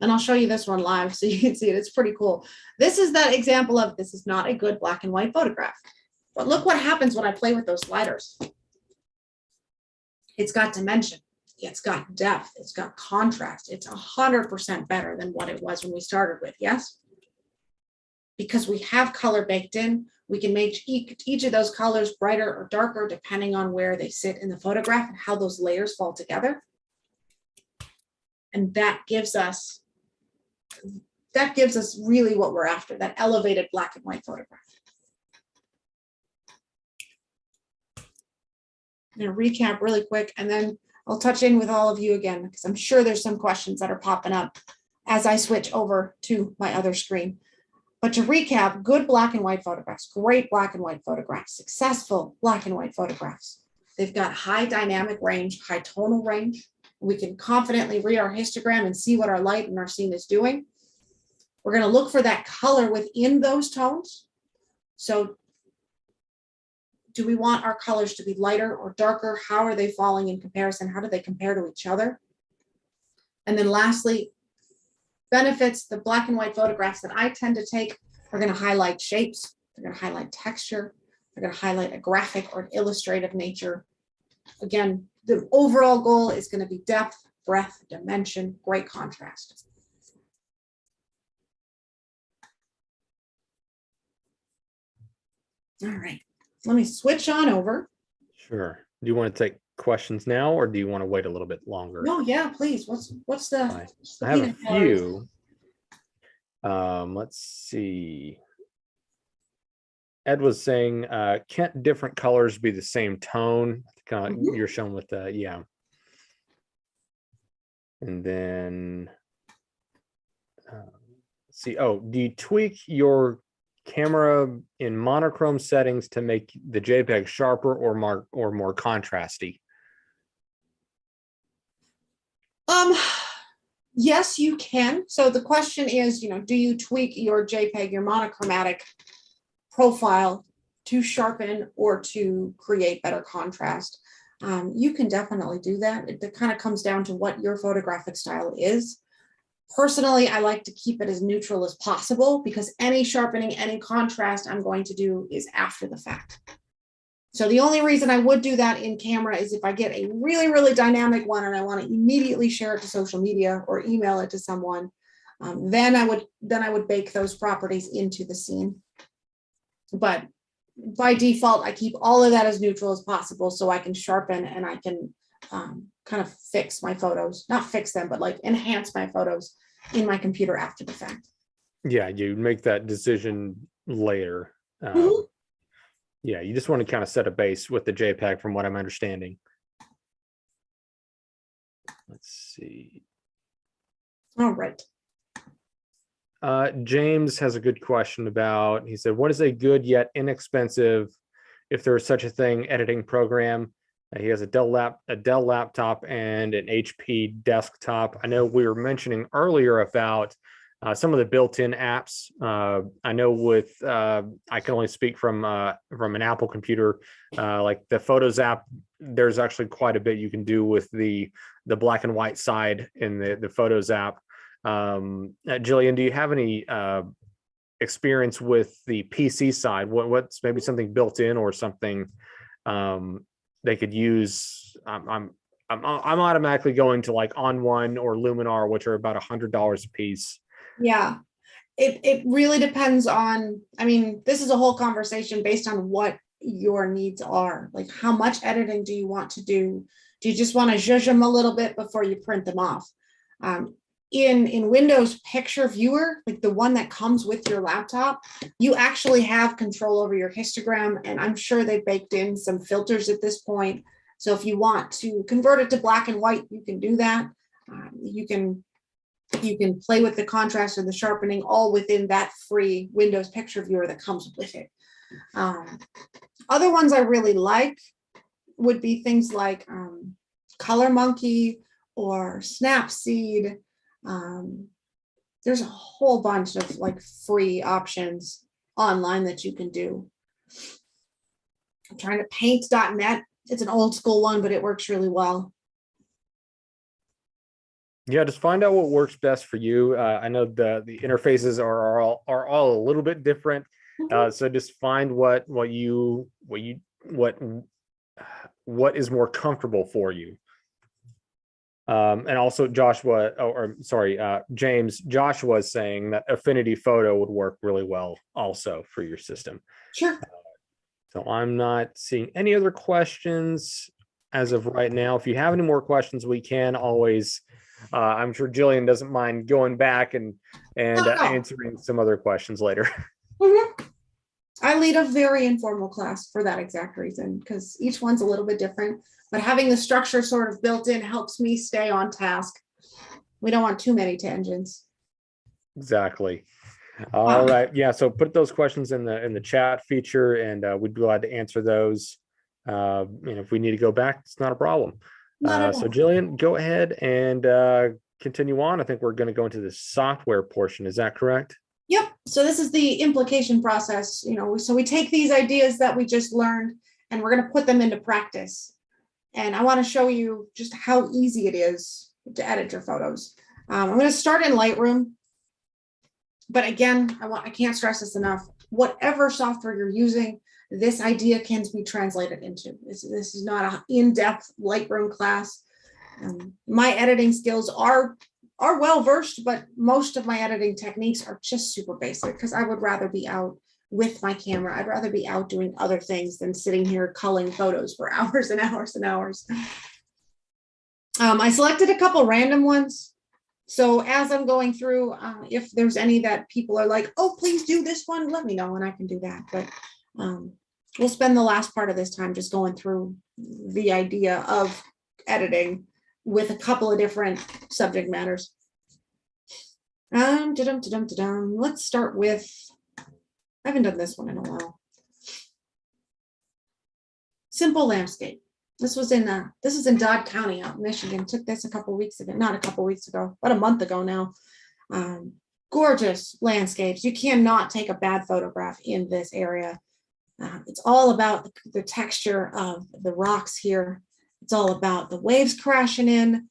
[SPEAKER 2] and I'll show you this one live so you can see it. It's pretty cool. This is that example of this is not a good black and white photograph. But look what happens when I play with those sliders. It's got dimension. It's got depth. It's got contrast. It's 100% better than what it was when we started with, yes? Because we have color baked in, we can make each of those colors brighter or darker depending on where they sit in the photograph and how those layers fall together. And that gives us really what we're after, that elevated black and white photograph. I'm going to recap really quick, and then I'll touch in with all of you again, because I'm sure there's some questions that are popping up as I switch over to my other screen. But to recap, good black and white photographs, great black and white photographs, successful black and white photographs. They've got high dynamic range, high tonal range. We can confidently read our histogram and see what our light and our scene is doing. We're going to look for that color within those tones. So do we want our colors to be lighter or darker? How are they falling in comparison? How do they compare to each other? And then lastly, benefits, the black and white photographs that I tend to take are going to highlight shapes. They're going to highlight texture. They're going to highlight a graphic or an illustrative nature. Again, the overall goal is going to be depth, breadth, dimension, great contrast. All right, let me switch on over.
[SPEAKER 1] Sure. Do you want to take questions now, or do you want to wait a little bit longer?
[SPEAKER 2] No, yeah, please. What's the
[SPEAKER 1] I have a few. Let's see. Ed was saying, can't different colors be the same tone? Kind of you're showing with the, yeah. And then see, oh, do you tweak your camera in monochrome settings to make the JPEG sharper or more contrasty?
[SPEAKER 2] Yes, you can. So the question is, do you tweak your JPEG, your monochromatic profile to sharpen or to create better contrast? You can definitely do that. It kind of comes down to what your photographic style is. Personally, I like to keep it as neutral as possible because any sharpening, any contrast I'm going to do is after the fact. So the only reason I would do that in camera is if I get a really, really dynamic one and I want to immediately share it to social media or email it to someone, then I would bake those properties into the scene. But by default, I keep all of that as neutral as possible so I can sharpen and I can kind of fix my photos, not fix them, but like enhance my photos in my computer after the fact.
[SPEAKER 1] Yeah, you make that decision later. Yeah, you just want to kind of set a base with the JPEG from what I'm understanding. Let's see.
[SPEAKER 2] All right.
[SPEAKER 1] James has a good question about, he said, what is a good yet inexpensive, if there is such a thing, editing program? He has a Dell laptop and an HP desktop. I know we were mentioning earlier about some of the built-in apps. I know with I can only speak from an Apple computer, like the Photos app. There's actually quite a bit you can do with the black and white side in the Photos app. Jillian, do you have any experience with the PC side? What's maybe something built in or something they could use? I'm automatically going to like On One or Luminar, which are about $100 a piece.
[SPEAKER 2] Yeah, it really depends on, I mean, this is a whole conversation based on what your needs are. Like, how much editing do you want to do? Do you just want to zhuzh them a little bit before you print them off? In Windows Picture Viewer, like the one that comes with your laptop, you actually have control over your histogram, and I'm sure they baked in some filters at this point. So if you want to convert it to black and white, you can do that. You can play with the contrast and the sharpening all within that free Windows Picture Viewer that comes with it. Other ones I really like would be things like Color Monkey or Snapseed. There's a whole bunch of like free options online that you can do. I'm trying to paint.net. It's an old school one, but it works really well.
[SPEAKER 1] Yeah, just find out what works best for you. I know the interfaces are all a little bit different. So just find what is more comfortable for you. And also James, Joshua is saying that Affinity Photo would work really well also for your system.
[SPEAKER 2] Sure.
[SPEAKER 1] So I'm not seeing any other questions as of right now. If you have any more questions, we can always, I'm sure Jillian doesn't mind going back and answering some other questions later.
[SPEAKER 2] Mm-hmm. I lead a very informal class for that exact reason, because each one's a little bit different, but having the structure sort of built in helps me stay on task. We don't want too many tangents.
[SPEAKER 1] Exactly. All right. Yeah. So put those questions in the chat feature, and we'd be glad to answer those. And if we need to go back, it's not a problem. So Jillian, go ahead and continue on. I think we're going to go into the software portion. Is that correct?
[SPEAKER 2] Yep. So this is the implication process. So we take these ideas that we just learned and we're going to put them into practice. And I want to show you just how easy it is to edit your photos. I'm going to start in Lightroom. But again, I can't stress this enough. Whatever software you're using, this idea can be translated into. This is not an in-depth Lightroom class. My editing skills are well versed, but most of my editing techniques are just super basic because I would rather be out with my camera. I'd rather be out doing other things than sitting here culling photos for hours and hours and hours. I selected a couple random ones. So as I'm going through, if there's any that people are like, oh, please do this one, let me know and I can do that. But we'll spend the last part of this time just going through the idea of editing with a couple of different subject matters. Let's start with, I haven't done this one in a while. Simple landscape. This was in Dodd County out in Michigan. Took this a couple weeks ago, not a couple weeks ago, but a month ago now. Gorgeous landscapes. You cannot take a bad photograph in this area. It's all about the texture of the rocks here. It's all about the waves crashing in.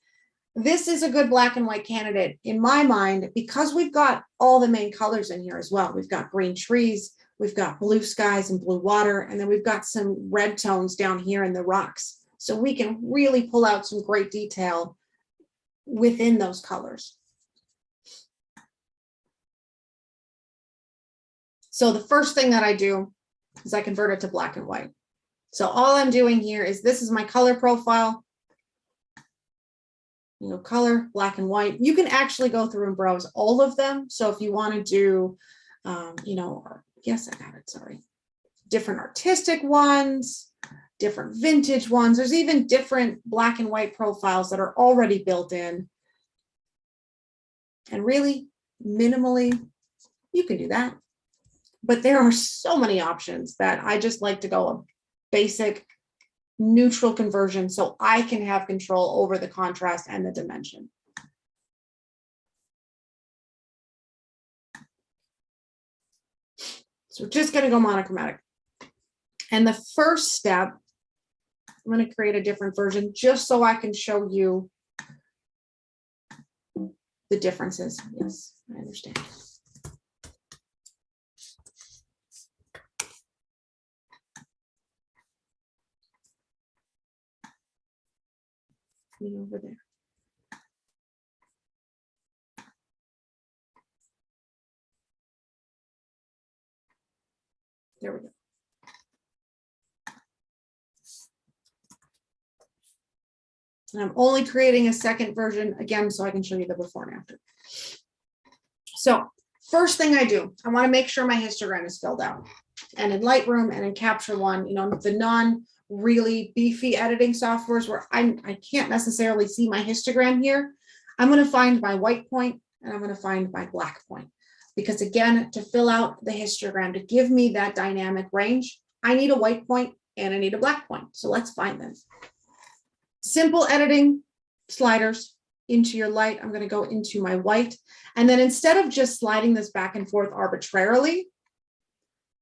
[SPEAKER 2] This is a good black and white candidate in my mind, because we've got all the main colors in here as well. We've got green trees, we've got blue skies and blue water, and then we've got some red tones down here in the rocks. So we can really pull out some great detail within those colors. So the first thing that I do is I convert it to black and white. So all I'm doing here is, this is my color profile. You know, color, black and white. You can actually go through and browse all of them. So if you want to do, you know, yes, I got it, sorry. Different artistic ones, different vintage ones. There's even different black and white profiles that are already built in. And really, minimally, you can do that. But there are so many options that I just like to go a basic neutral conversion so I can have control over the contrast and the dimension. So we're just going to go monochromatic. And the first step, I'm going to create a different version just so I can show you the differences. Yes, I understand. Over there. There we go. And I'm only creating a second version again so I can show you the before and after. So first thing I do, I want to make sure my histogram is filled out. And in Lightroom and in Capture One, you know, the non really beefy editing softwares where I can't necessarily see my histogram here, I'm going to find my white point and I'm going to find my black point. Because again, to fill out the histogram, to give me that dynamic range, I need a white point and I need a black point. So let's find them. Simple editing sliders into your light. I'm going to go into my white. And then instead of just sliding this back and forth arbitrarily,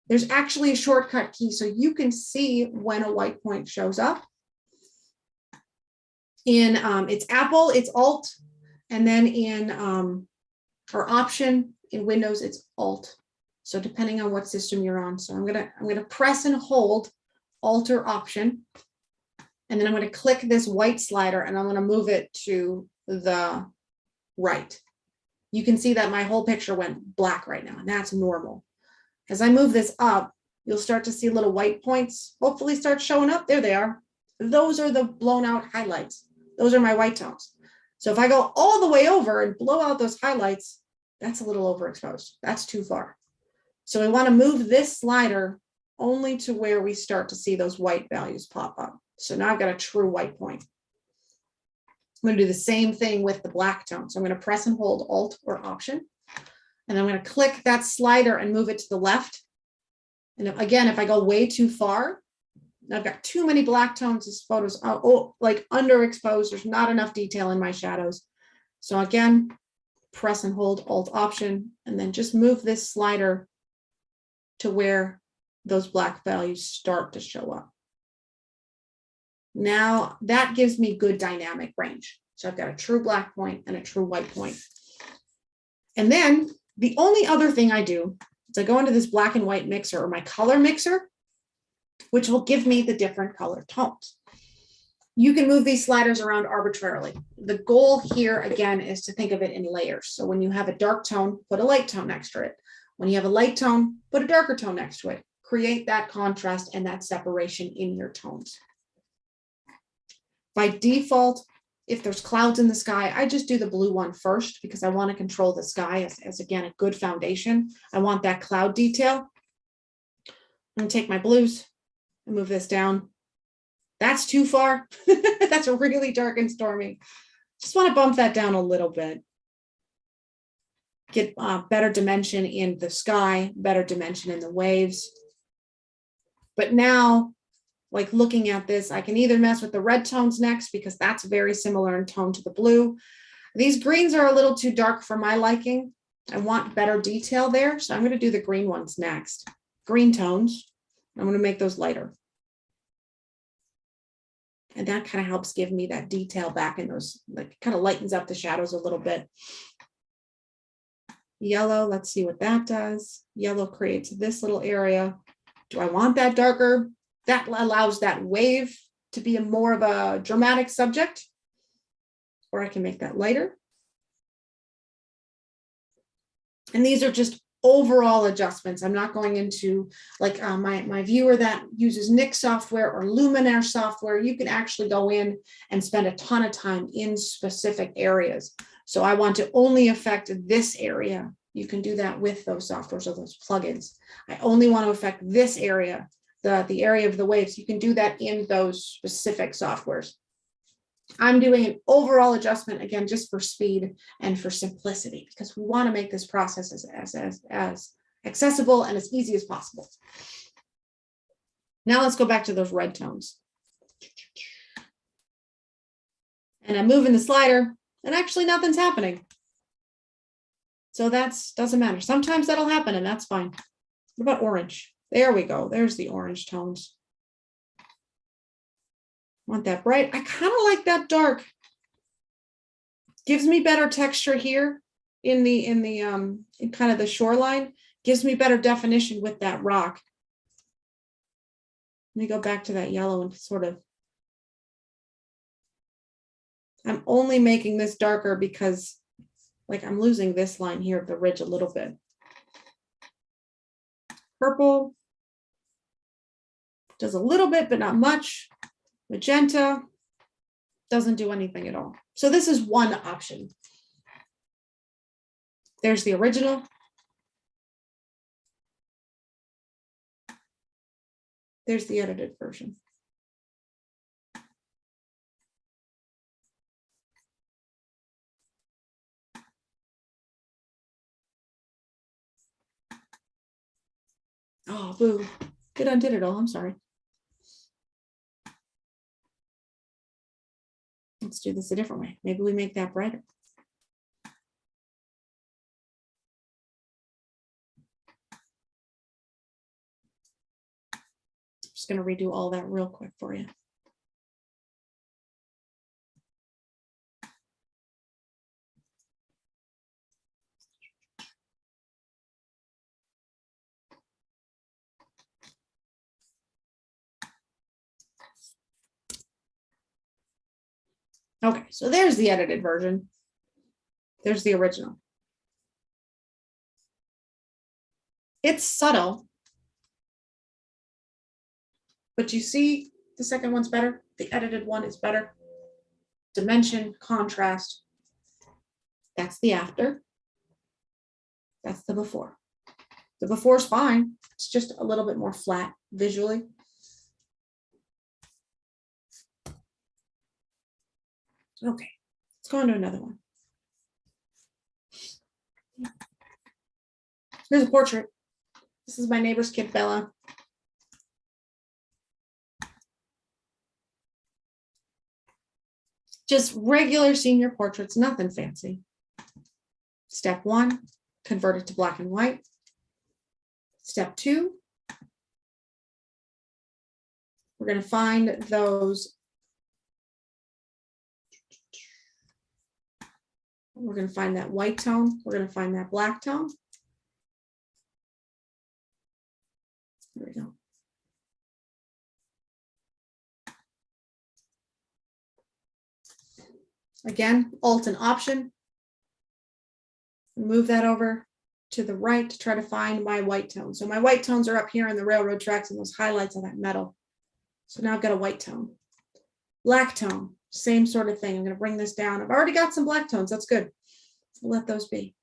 [SPEAKER 2] there's actually a shortcut key so you can see when a white point shows up. In it's Apple, it's Alt, and then in or Option in Windows, it's Alt. So depending on what system you're on. So I'm gonna press and hold Alt or Option, and then I'm gonna click this white slider and I'm gonna move it to the right. You can see that my whole picture went black right now, and that's normal. As I move this up, you'll start to see little white points hopefully start showing up. There they are. Those are the blown out highlights. Those are my white tones. So if I go all the way over and blow out those highlights, that's a little overexposed. That's too far. So we want to move this slider only to where we start to see those white values pop up. So now I've got a true white point. I'm going to do the same thing with the black tone. So I'm going to press and hold Alt or Option. And I'm going to click that slider and move it to the left. And again, if I go way too far, I've got too many black tones. This photo's like underexposed. There's not enough detail in my shadows. So again, press and hold Alt Option, and then just move this slider to where those black values start to show up. Now that gives me good dynamic range. So I've got a true black point and a true white point. And then the only other thing I do is I go into this black and white mixer, or my color mixer, which will give me the different color tones. You can move these sliders around arbitrarily. The goal here, again, is to think of it in layers. So when you have a dark tone, put a light tone next to it. When you have a light tone, put a darker tone next to it. Create that contrast and that separation in your tones. By default, if there's clouds in the sky, I just do the blue one first because I want to control the sky as again, a good foundation. I want that cloud detail. I'm going to take my blues and move this down. That's too far. That's really dark and stormy. Just want to bump that down a little bit. Get better dimension in the sky, better dimension in the waves. But now, like looking at this, I can either mess with the red tones next because that's very similar in tone to the blue. These greens are a little too dark for my liking. I want better detail there. So I'm going to do the green ones next. Green tones. I'm going to make those lighter. And that kind of helps give me that detail back in those, like kind of lightens up the shadows a little bit. Yellow, let's see what that does. Yellow creates this little area. Do I want that darker? That allows that wave to be more of a dramatic subject. Or I can make that lighter. And these are just overall adjustments. I'm not going into like my viewer that uses Nik software or Luminaire software. You can actually go in and spend a ton of time in specific areas. So I want to only affect this area. You can do that with those softwares or those plugins. I only want to affect this area, the area of the waves. You can do that in those specific softwares. I'm doing an overall adjustment, again, just for speed and for simplicity, because we want to make this process as accessible and as easy as possible. Now let's go back to those red tones. And I'm moving the slider, and actually nothing's happening. So that doesn't matter. Sometimes that'll happen, and that's fine. What about orange? There we go. There's the orange tones. Want that bright. I kind of like that dark. Gives me better texture here in kind of the shoreline. Gives me better definition with that rock. Let me go back to that yellow and sort of. I'm only making this darker because like I'm losing this line here of the ridge a little bit. Purple does a little bit, but not much. Magenta doesn't do anything at all. So this is one option. There's the original. There's the edited version. Oh, boo. It undid it all. I'm sorry. Let's do this a different way. Maybe we make that brighter. Just going to redo all that real quick for you. Okay, so there's the edited version. There's the original. It's subtle, but you see the second one's better. The edited one is better. Dimension, contrast. That's the after. That's the before. The before is fine. It's just a little bit more flat visually. Okay, let's go on to another one. Here's a portrait. This is my neighbor's kid, Bella. Just regular senior portraits, nothing fancy. Step one, convert it to black and white. Step two, we're going to find those. We're going to find that white tone. We're going to find that black tone. There we go. Again, Alt and Option. Move that over to the right to try to find my white tone. So my white tones are up here in the railroad tracks and those highlights of that metal. So now I've got a white tone. Black tone, same sort of thing. I'm going to bring this down. I've already got some black tones. That's good. We'll let those be.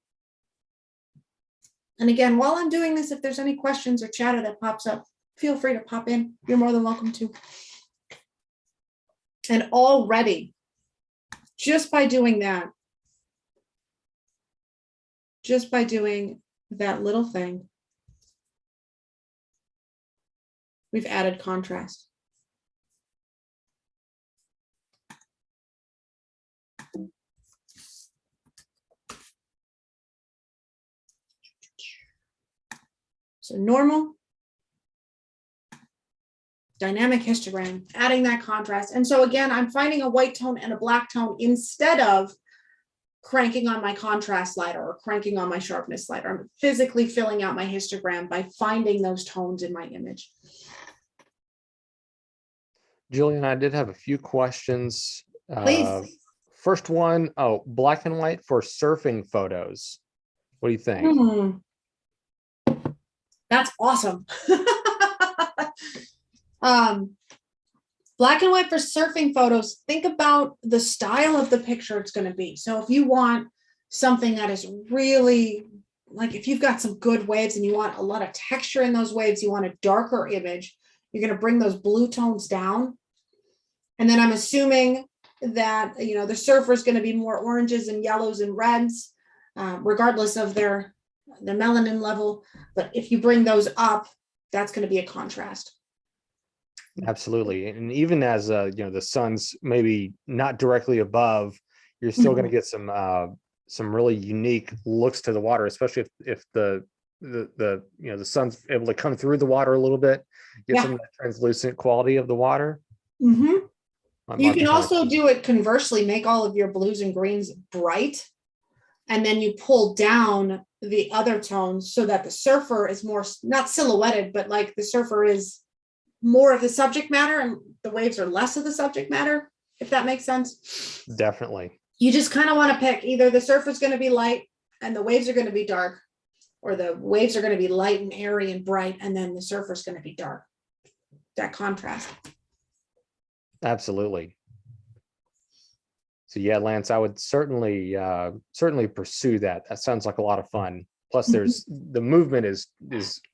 [SPEAKER 2] And again, while I'm doing this, if there's any questions or chatter that pops up, feel free to pop in. You're more than welcome to. And already, just by doing that, little thing, we've added contrast. So normal, dynamic histogram, adding that contrast. And so again, I'm finding a white tone and a black tone instead of cranking on my contrast slider or cranking on my sharpness slider. I'm physically filling out my histogram by finding those tones in my image.
[SPEAKER 1] Jillian, I did have a few questions.
[SPEAKER 2] Please.
[SPEAKER 1] First one, black and white for surfing photos. What do you think?
[SPEAKER 2] That's awesome. Black and white for surfing photos. Think about the style of the picture it's going to be. So if you want something that is really, like if you've got some good waves and you want a lot of texture in those waves, you want a darker image, you're going to bring those blue tones down. And then I'm assuming that, you know, the surfer is going to be more oranges and yellows and reds, regardless of the melanin level. But if you bring those up, that's going to be a contrast.
[SPEAKER 1] Absolutely. And even as you know, the sun's maybe not directly above, you're still going to get some really unique looks to the water, especially if the sun's able to come through the water a little bit, get some of that translucent quality of the water.
[SPEAKER 2] You can also do it conversely, make all of your blues and greens bright, and then you pull down the other tones so that the surfer is more, not silhouetted, but like the surfer is more of the subject matter and the waves are less of the subject matter, if that makes sense.
[SPEAKER 1] Definitely. You
[SPEAKER 2] just kind of want to pick either the surfer's going to be light and the waves are going to be dark, or the waves are going to be light and airy and bright, and then the surfer's going to be dark. That contrast.
[SPEAKER 1] Absolutely. So yeah, Lance, I would certainly pursue that. That sounds like a lot of fun. Plus, there's the movement is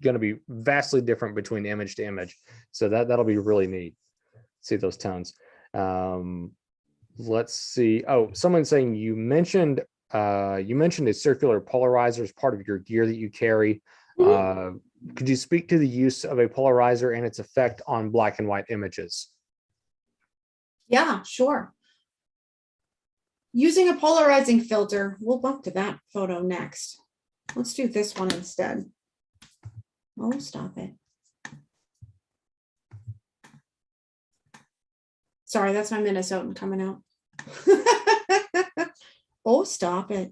[SPEAKER 1] going to be vastly different between image to image, so that'll be really neat. See those tones. Let's see. Oh, someone's saying you mentioned a circular polarizer as part of your gear that you carry. Could you speak to the use of a polarizer and its effect on black and white images?
[SPEAKER 2] Yeah, sure. Using a polarizing filter, we'll bump to that photo next. Let's do this one instead. Oh, stop it. Sorry, that's my Minnesotan coming out. Oh, stop it.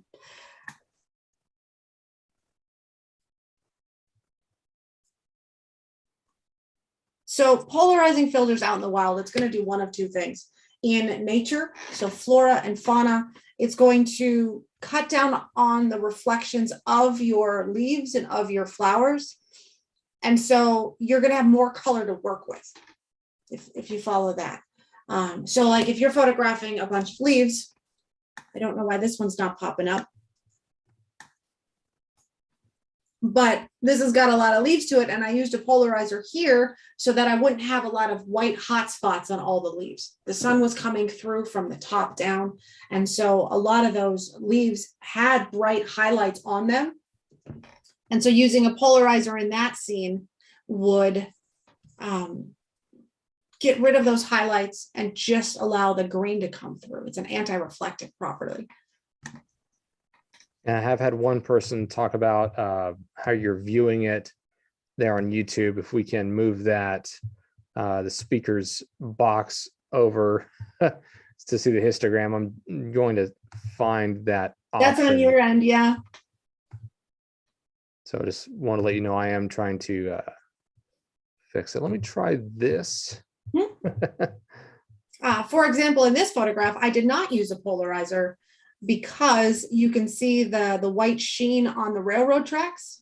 [SPEAKER 2] So polarizing filters out in the wild, it's going to do one of two things. In nature, so flora and fauna, it's going to cut down on the reflections of your leaves and of your flowers. And so you're going to have more color to work with if you follow that. So like if you're photographing a bunch of leaves, I don't know why this one's not popping up, but this has got a lot of leaves to it. And I used a polarizer here so that I wouldn't have a lot of white hot spots on all the leaves. The sun was coming through from the top down. And so a lot of those leaves had bright highlights on them. And so using a polarizer in that scene would get rid of those highlights and just allow the green to come through. It's an anti-reflective property.
[SPEAKER 1] And I have had one person talk about how you're viewing it there on YouTube. If we can move that, the speakers box over to see the histogram, I'm going to find that option.
[SPEAKER 2] That's on your end, yeah.
[SPEAKER 1] So I just want to let you know I am trying to fix it. Let me try this.
[SPEAKER 2] For example, in this photograph, I did not use a polarizer because you can see the white sheen on the railroad tracks.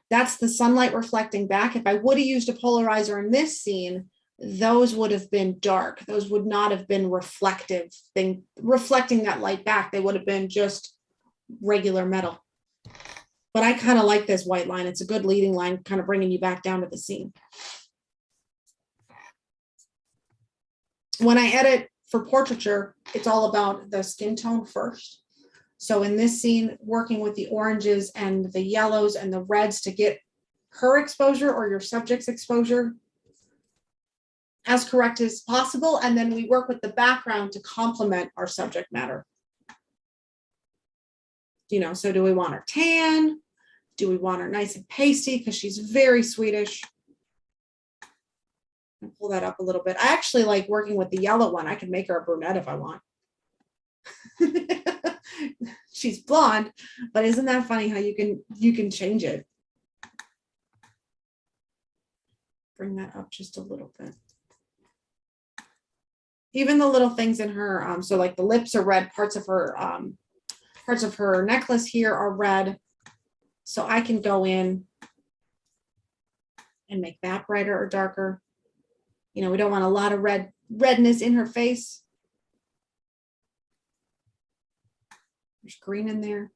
[SPEAKER 2] That's the sunlight reflecting back. If I would have used a polarizer in this scene, those would have been dark. Those would not have been reflecting that light back. They would have been just regular metal. But I kind of like this white line. It's a good leading line, kind of bringing you back down to the scene. When I edit for portraiture, it's all about the skin tone first. So in this scene, working with the oranges and the yellows and the reds to get her exposure or your subject's exposure as correct as possible. And then we work with the background to complement our subject matter. You know, so do we want her tan? Do we want her nice and pasty? Because she's very Swedish. I'll pull that up a little bit. I actually like working with the yellow one. I can make her a brunette if I want. She's blonde, but isn't that funny how you can change it? Bring that up just a little bit. Even the little things in her, so like the lips are red, parts of her necklace here are red. So I can go in and make that brighter or darker. You know, we don't want a lot of redness in her face. There's green in there.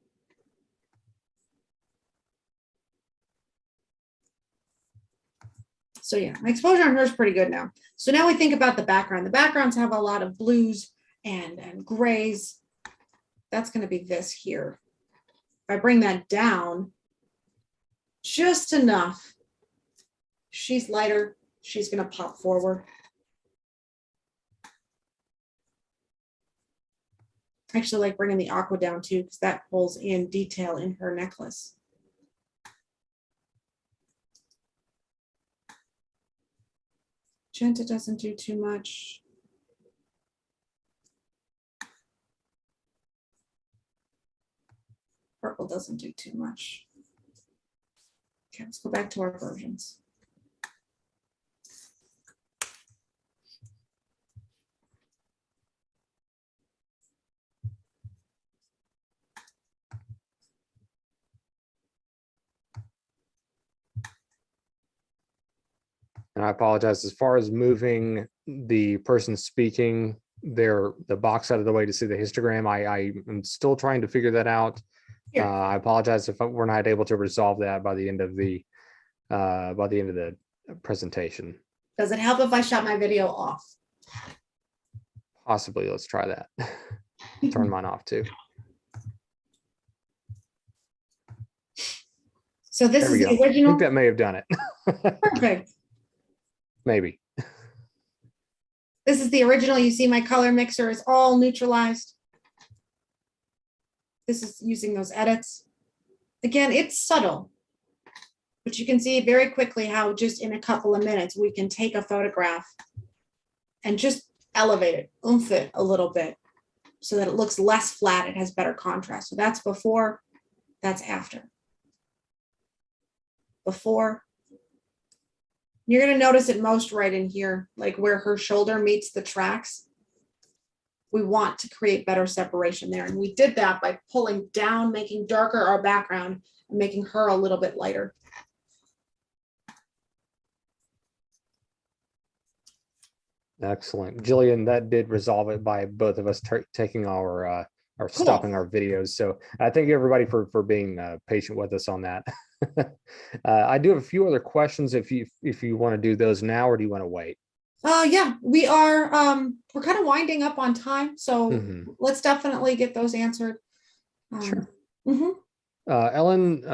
[SPEAKER 2] So yeah, my exposure on her is pretty good now. So now we think about the background. The backgrounds have a lot of blues and grays. That's going to be this here. If I bring that down just enough, she's lighter. She's going to pop forward. I actually like bringing the aqua down too, because that pulls in detail in her necklace. Magenta doesn't do too much. Purple doesn't do too much. Okay, let's go back to our versions.
[SPEAKER 1] And I apologize, as far as moving the person speaking the box out of the way to see the histogram, I am still trying to figure that out. I apologize if we're not able to resolve that by the end of the presentation.
[SPEAKER 2] Does it help if I shut my video off?
[SPEAKER 1] Possibly. Let's try that. Turn mine off too.
[SPEAKER 2] So this is the original.
[SPEAKER 1] I think that may have done it.
[SPEAKER 2] Perfect.
[SPEAKER 1] Maybe.
[SPEAKER 2] This is the original. You see my color mixer is all neutralized. This is using those edits. Again, it's subtle, but you can see very quickly how just in a couple of minutes we can take a photograph and just elevate it, oomph it a little bit so that it looks less flat. It has better contrast. So that's before, that's after. Before. You're going to notice it most right in here, like where her shoulder meets the tracks. We want to create better separation there. And we did that by pulling down, making darker our background, and making her a little bit lighter.
[SPEAKER 1] Excellent. Jillian, that did resolve it by both of us taking our cool. Stopping our videos. So I thank everybody for being patient with us on that. I do have a few other questions if you want to do those now, or do you want to wait?
[SPEAKER 2] Yeah, we are we're kind of winding up on time, so let's definitely get those answered.
[SPEAKER 1] Sure. Ellen,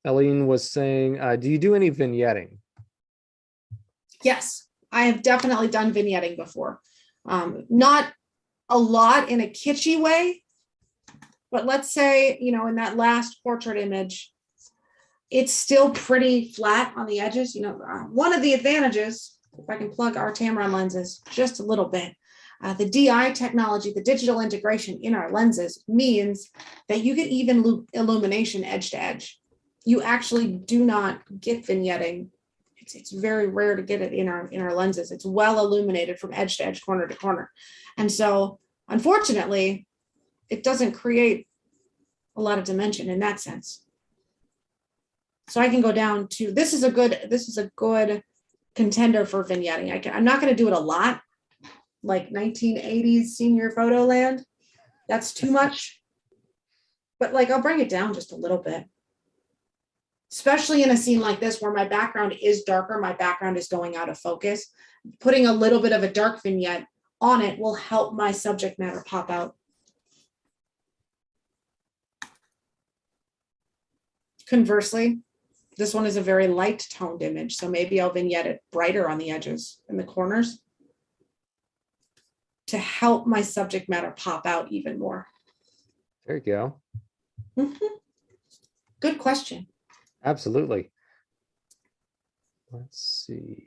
[SPEAKER 1] Eileen was saying, do you do any vignetting?
[SPEAKER 2] Yes, I have definitely done vignetting before. Not a lot in a kitschy way, but let's say, you know, in that last portrait image, it's still pretty flat on the edges. You know, one of the advantages, if I can plug our Tamron lenses just a little bit, the DI technology, the digital integration in our lenses means that you get even illumination edge to edge. You actually do not get vignetting. It's very rare to get it in our lenses. It's well illuminated from edge to edge, corner to corner. And so, unfortunately, it doesn't create a lot of dimension in that sense. So I can go down to, this is a good contender for vignetting. I'm not going to do it a lot, like 1980s senior photo land. That's too much. But like, I'll bring it down just a little bit. especially in a scene like this where my background is darker, my background is going out of focus. Putting a little bit of a dark vignette on it will help my subject matter pop out. Conversely, this one is a very light toned image, so maybe I'll vignette it brighter on the edges and the corners to help my subject matter pop out even more.
[SPEAKER 1] There you go.
[SPEAKER 2] Mm-hmm. Good question.
[SPEAKER 1] Absolutely. Let's see.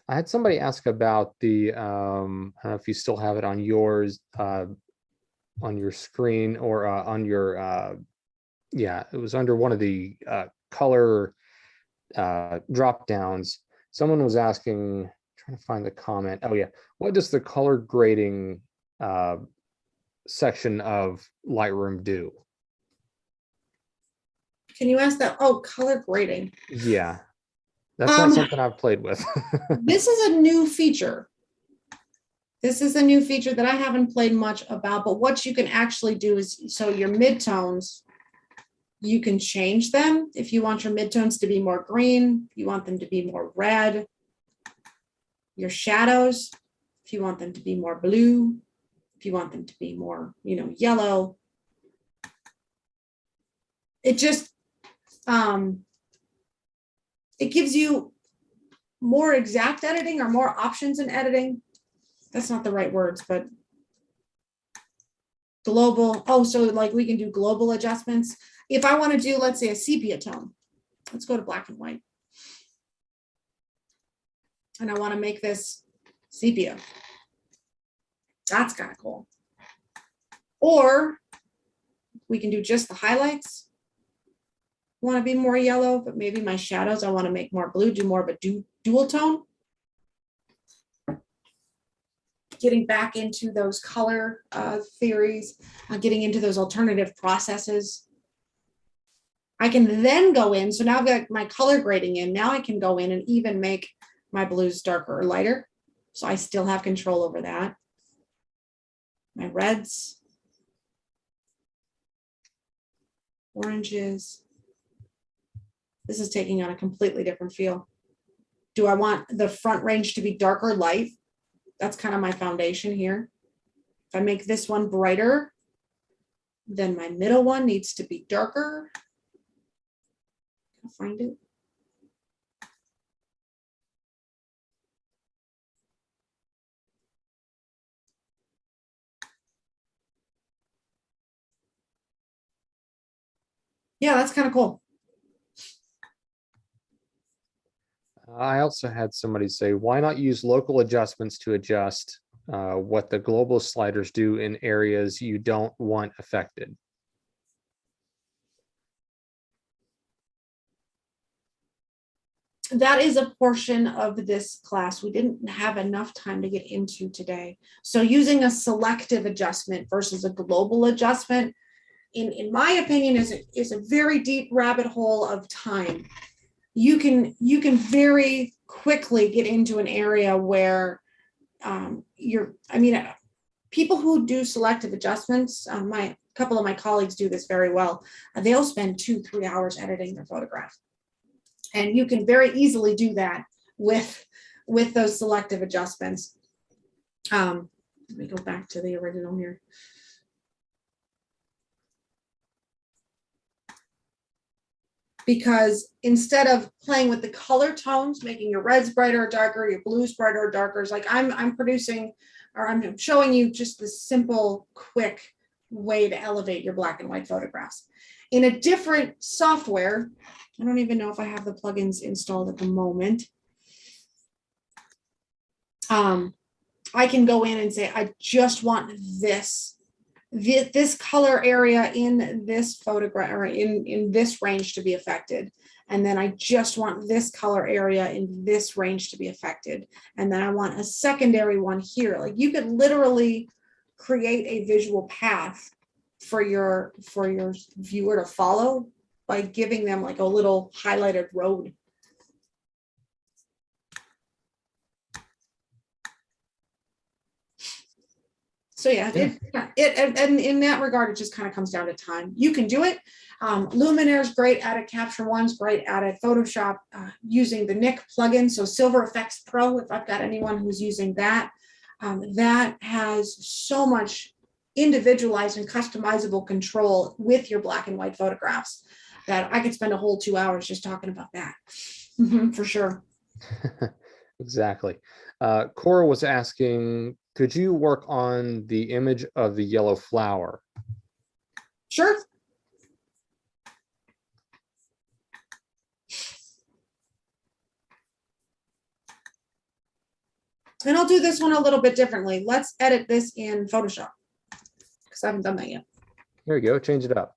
[SPEAKER 1] I had somebody ask about the, I don't know if you still have it on yours, on your screen or on your, yeah, it was under one of the color drop downs. Someone was asking, trying to find the comment. Oh yeah, what does the color grading section of Lightroom do?
[SPEAKER 2] Can you ask that? Oh, color grading.
[SPEAKER 1] Yeah, that's not something I've played with.
[SPEAKER 2] This is a new feature. This is a new feature that I haven't played much about, but what you can actually do is, so your midtones, you can change them. If you want your midtones to be more green, you want them to be more red. Your shadows, if you want them to be more blue, if you want them to be more, yellow. It just, it gives you more exact editing or more options in editing. That's not the right words, but global. Oh, so like we can do global adjustments. If I want to do, let's say, a sepia tone, let's go to black and white. And I want to make this sepia. That's kind of cool. Or we can do just the highlights. Want to be more yellow, but maybe my shadows, I want to make more blue, do more of a dual tone. Getting back into those color theories, getting into those alternative processes. I can then go in, so now I've got my color grading in, now I can go in and even make my blues darker or lighter. So I still have control over that. My reds, oranges. This is taking on a completely different feel. Do I want the front range to be darker light? That's kind of my foundation here. If I make this one brighter, then my middle one needs to be darker. I'll find it. Yeah, that's kind of cool.
[SPEAKER 1] I also had somebody say, why not use local adjustments to adjust what the global sliders do in areas you don't want affected?
[SPEAKER 2] That is a portion of this class we didn't have enough time to get into today. So using a selective adjustment versus a global adjustment, in my opinion, is a very deep rabbit hole of time. You can very quickly get into an area where people who do selective adjustments, a couple of my colleagues do this very well. They'll spend 2-3 hours editing their photograph. And you can very easily do that with those selective adjustments. Let me go back to the original here. Because instead of playing with the color tones, making your reds brighter or darker, your blues brighter or darker, it's like I'm producing, or I'm showing you just this simple, quick way to elevate your black and white photographs. In a different software, I don't even know if I have the plugins installed at the moment. I can go in and say, I just want this color area in this photograph or in this range to be affected. And then I just want this color area in this range to be affected. And then I want a secondary one here. Like you could literally create a visual path for your viewer to follow by giving them like a little highlighted road. So yeah, and in that regard, it just kind of comes down to time. You can do it. Luminaire is great at it. Capture One's great at it. Photoshop using the Nik plugin. So Silver Effects Pro, if I've got anyone who's using that, that has so much individualized and customizable control with your black and white photographs that I could spend a whole 2 hours just talking about that. For sure.
[SPEAKER 1] Exactly. Cora was asking, could you work on the image of the yellow flower?
[SPEAKER 2] Sure. And I'll do this one a little bit differently. Let's edit this in Photoshop because I haven't done that yet.
[SPEAKER 1] There you go. Change it up.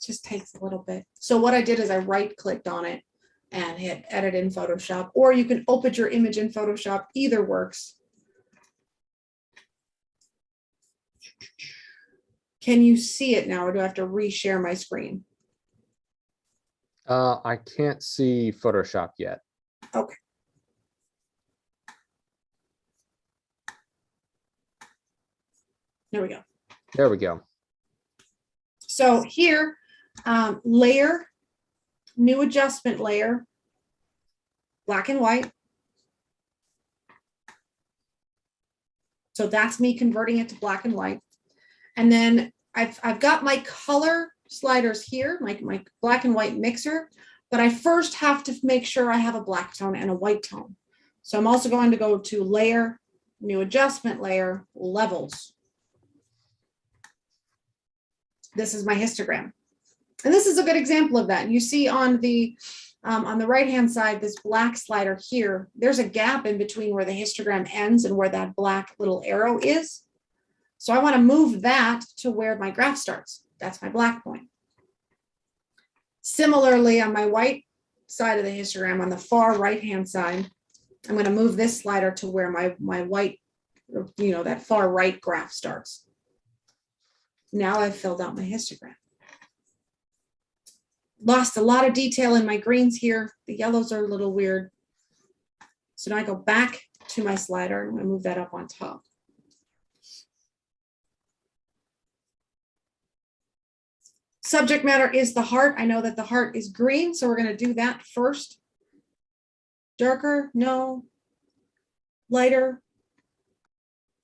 [SPEAKER 2] Just takes a little bit. So what I did is I right-clicked on it and hit edit in Photoshop, or you can open your image in Photoshop. Either works. Can you see it now, or do I have to reshare my screen?
[SPEAKER 1] I can't see Photoshop yet.
[SPEAKER 2] Okay. There we go.
[SPEAKER 1] There we go.
[SPEAKER 2] So here, layer, new adjustment layer, black and white. So that's me converting it to black and white. And then I've got my color sliders here, my black and white mixer, but I first have to make sure I have a black tone and a white tone. So I'm also going to go to layer, new adjustment layer, levels. This is my histogram. And this is a good example of that. You see on the right-hand side, this black slider here, there's a gap in between where the histogram ends and where that black little arrow is. So I want to move that to where my graph starts. That's my black point. Similarly, on my white side of the histogram, on the far right-hand side, I'm going to move this slider to where my white, that far right graph starts. Now I've filled out my histogram. Lost a lot of detail in my greens here. The yellows are a little weird. So now I go back to my slider and I move that up on top. Subject matter is the heart. I know that the heart is green, so we're going to do that first. Darker? No. Lighter?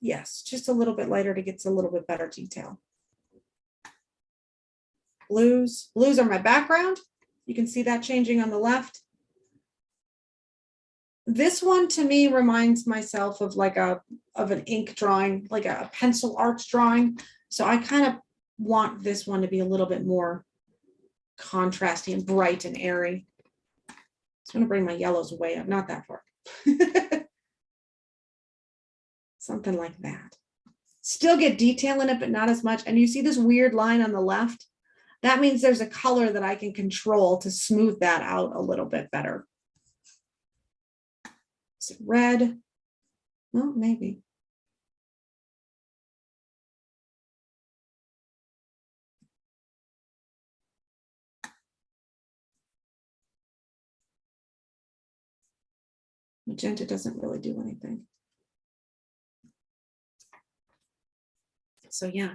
[SPEAKER 2] Yes, just a little bit lighter to get a little bit better detail. Blues. Blues are my background. You can see that changing on the left. This one to me reminds myself of like an ink drawing, like a pencil art drawing. So I kind of want this one to be a little bit more contrasty and bright and airy. Just going to bring my yellows way up, not that far. Something like that. Still get detail in it, but not as much. And you see this weird line on the left? That means there's a color that I can control to smooth that out a little bit better. Is it red? Well, maybe. Magenta doesn't really do anything. So yeah.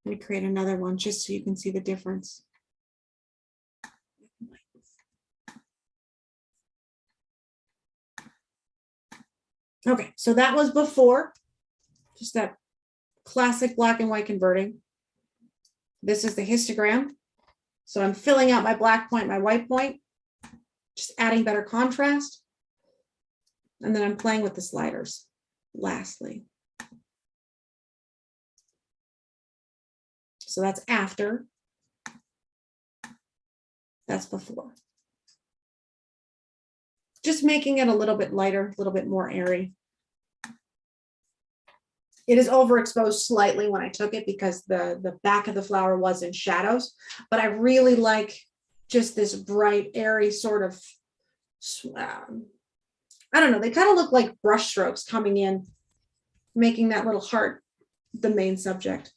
[SPEAKER 2] Let me create another one just so you can see the difference. Okay, so that was before, just that classic black and white converting. This is the histogram. So I'm filling out my black point, my white point, just adding better contrast. And then I'm playing with the sliders, lastly. So that's after. That's before. Just making it a little bit lighter, a little bit more airy. It is overexposed slightly when I took it because the back of the flower was in shadows, but I really like just this bright, airy sort of, I don't know, they kind of look like brush strokes coming in, making that little heart the main subject.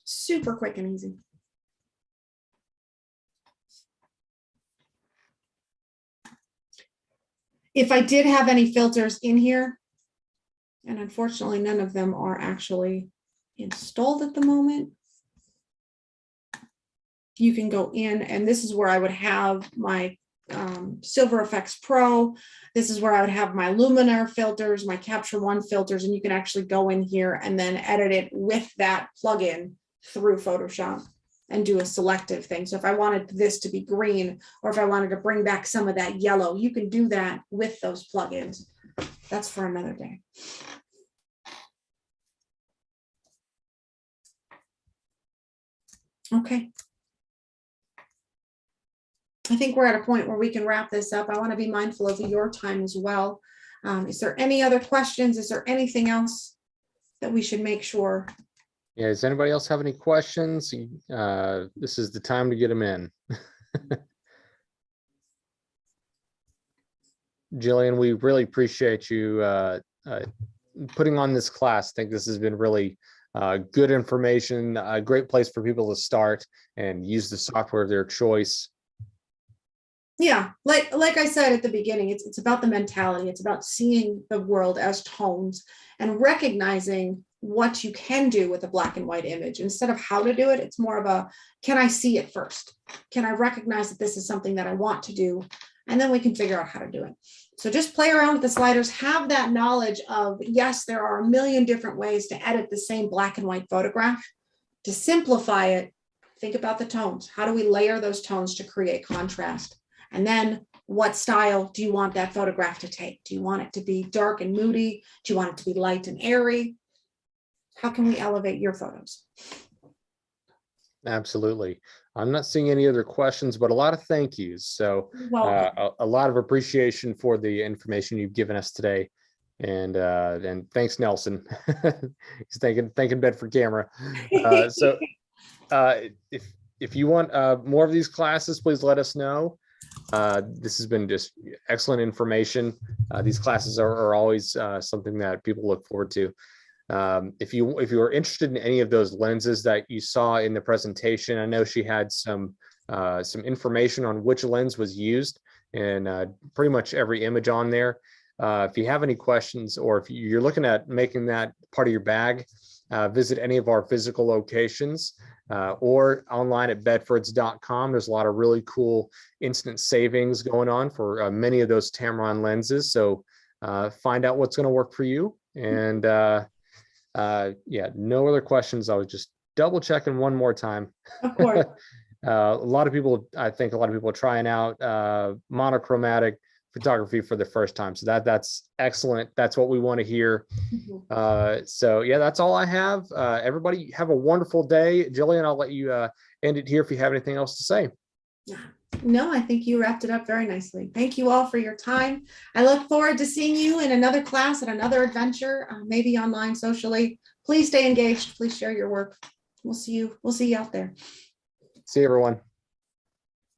[SPEAKER 2] Super quick and easy. If I did have any filters in here, and unfortunately none of them are actually installed at the moment, you can go in, and this is where I would have my Silver Effects Pro. This is where I would have my Luminar filters, my Capture One filters, and you can actually go in here and then edit it with that plugin through Photoshop and do a selective thing. So if I wanted this to be green, or if I wanted to bring back some of that yellow, you can do that with those plugins. That's for another day. Okay. I think we're at a point where we can wrap this up. I want to be mindful of your time as well. Is there any other questions? Is there anything else that we should make sure?
[SPEAKER 1] Yeah, does anybody else have any questions? This is the time to get them in. Jillian, we really appreciate you putting on this class. I think this has been really good information, a great place for people to start and use the software of their choice.
[SPEAKER 2] Yeah, like I said at the beginning, it's about the mentality. It's about seeing the world as tones and recognizing what you can do with a black and white image. Instead of how to do it, it's more of a, can I see it first? Can I recognize that this is something that I want to do? And then we can figure out how to do it. So just play around with the sliders, have that knowledge of, yes, there are a million different ways to edit the same black and white photograph. To simplify it, think about the tones. How do we layer those tones to create contrast? And then what style do you want that photograph to take? Do you want it to be dark and moody? Do you want it to be light and airy? How can we elevate your photos?
[SPEAKER 1] Absolutely. I'm not seeing any other questions, but a lot of thank yous. So a lot of appreciation for the information you've given us today. And thanks, Nelson. He's thanking Bedford Camera. If you want more of these classes, please let us know. This has been just excellent information. These classes are always something that people look forward to. If you are interested in any of those lenses that you saw in the presentation, I know she had some information on which lens was used in pretty much every image on there. If you have any questions, or if you're looking at making that part of your bag, visit any of our physical locations or online at bedfords.com. There's a lot of really cool instant savings going on for many of those Tamron lenses. So find out what's going to work for you. And yeah, no other questions. I was just double checking one more time.
[SPEAKER 2] Of course.
[SPEAKER 1] A lot of people, I think a lot of people are trying out monochromatic photography for the first time. So that's excellent. That's what we want to hear. So yeah, that's all I have. Everybody have a wonderful day. Jillian, I'll let you end it here if you have anything else to say.
[SPEAKER 2] No, I think you wrapped it up very nicely. Thank you all for your time. I look forward to seeing you in another class and another adventure, maybe online, socially. Please stay engaged. Please share your work. We'll see you out there.
[SPEAKER 1] See you, everyone.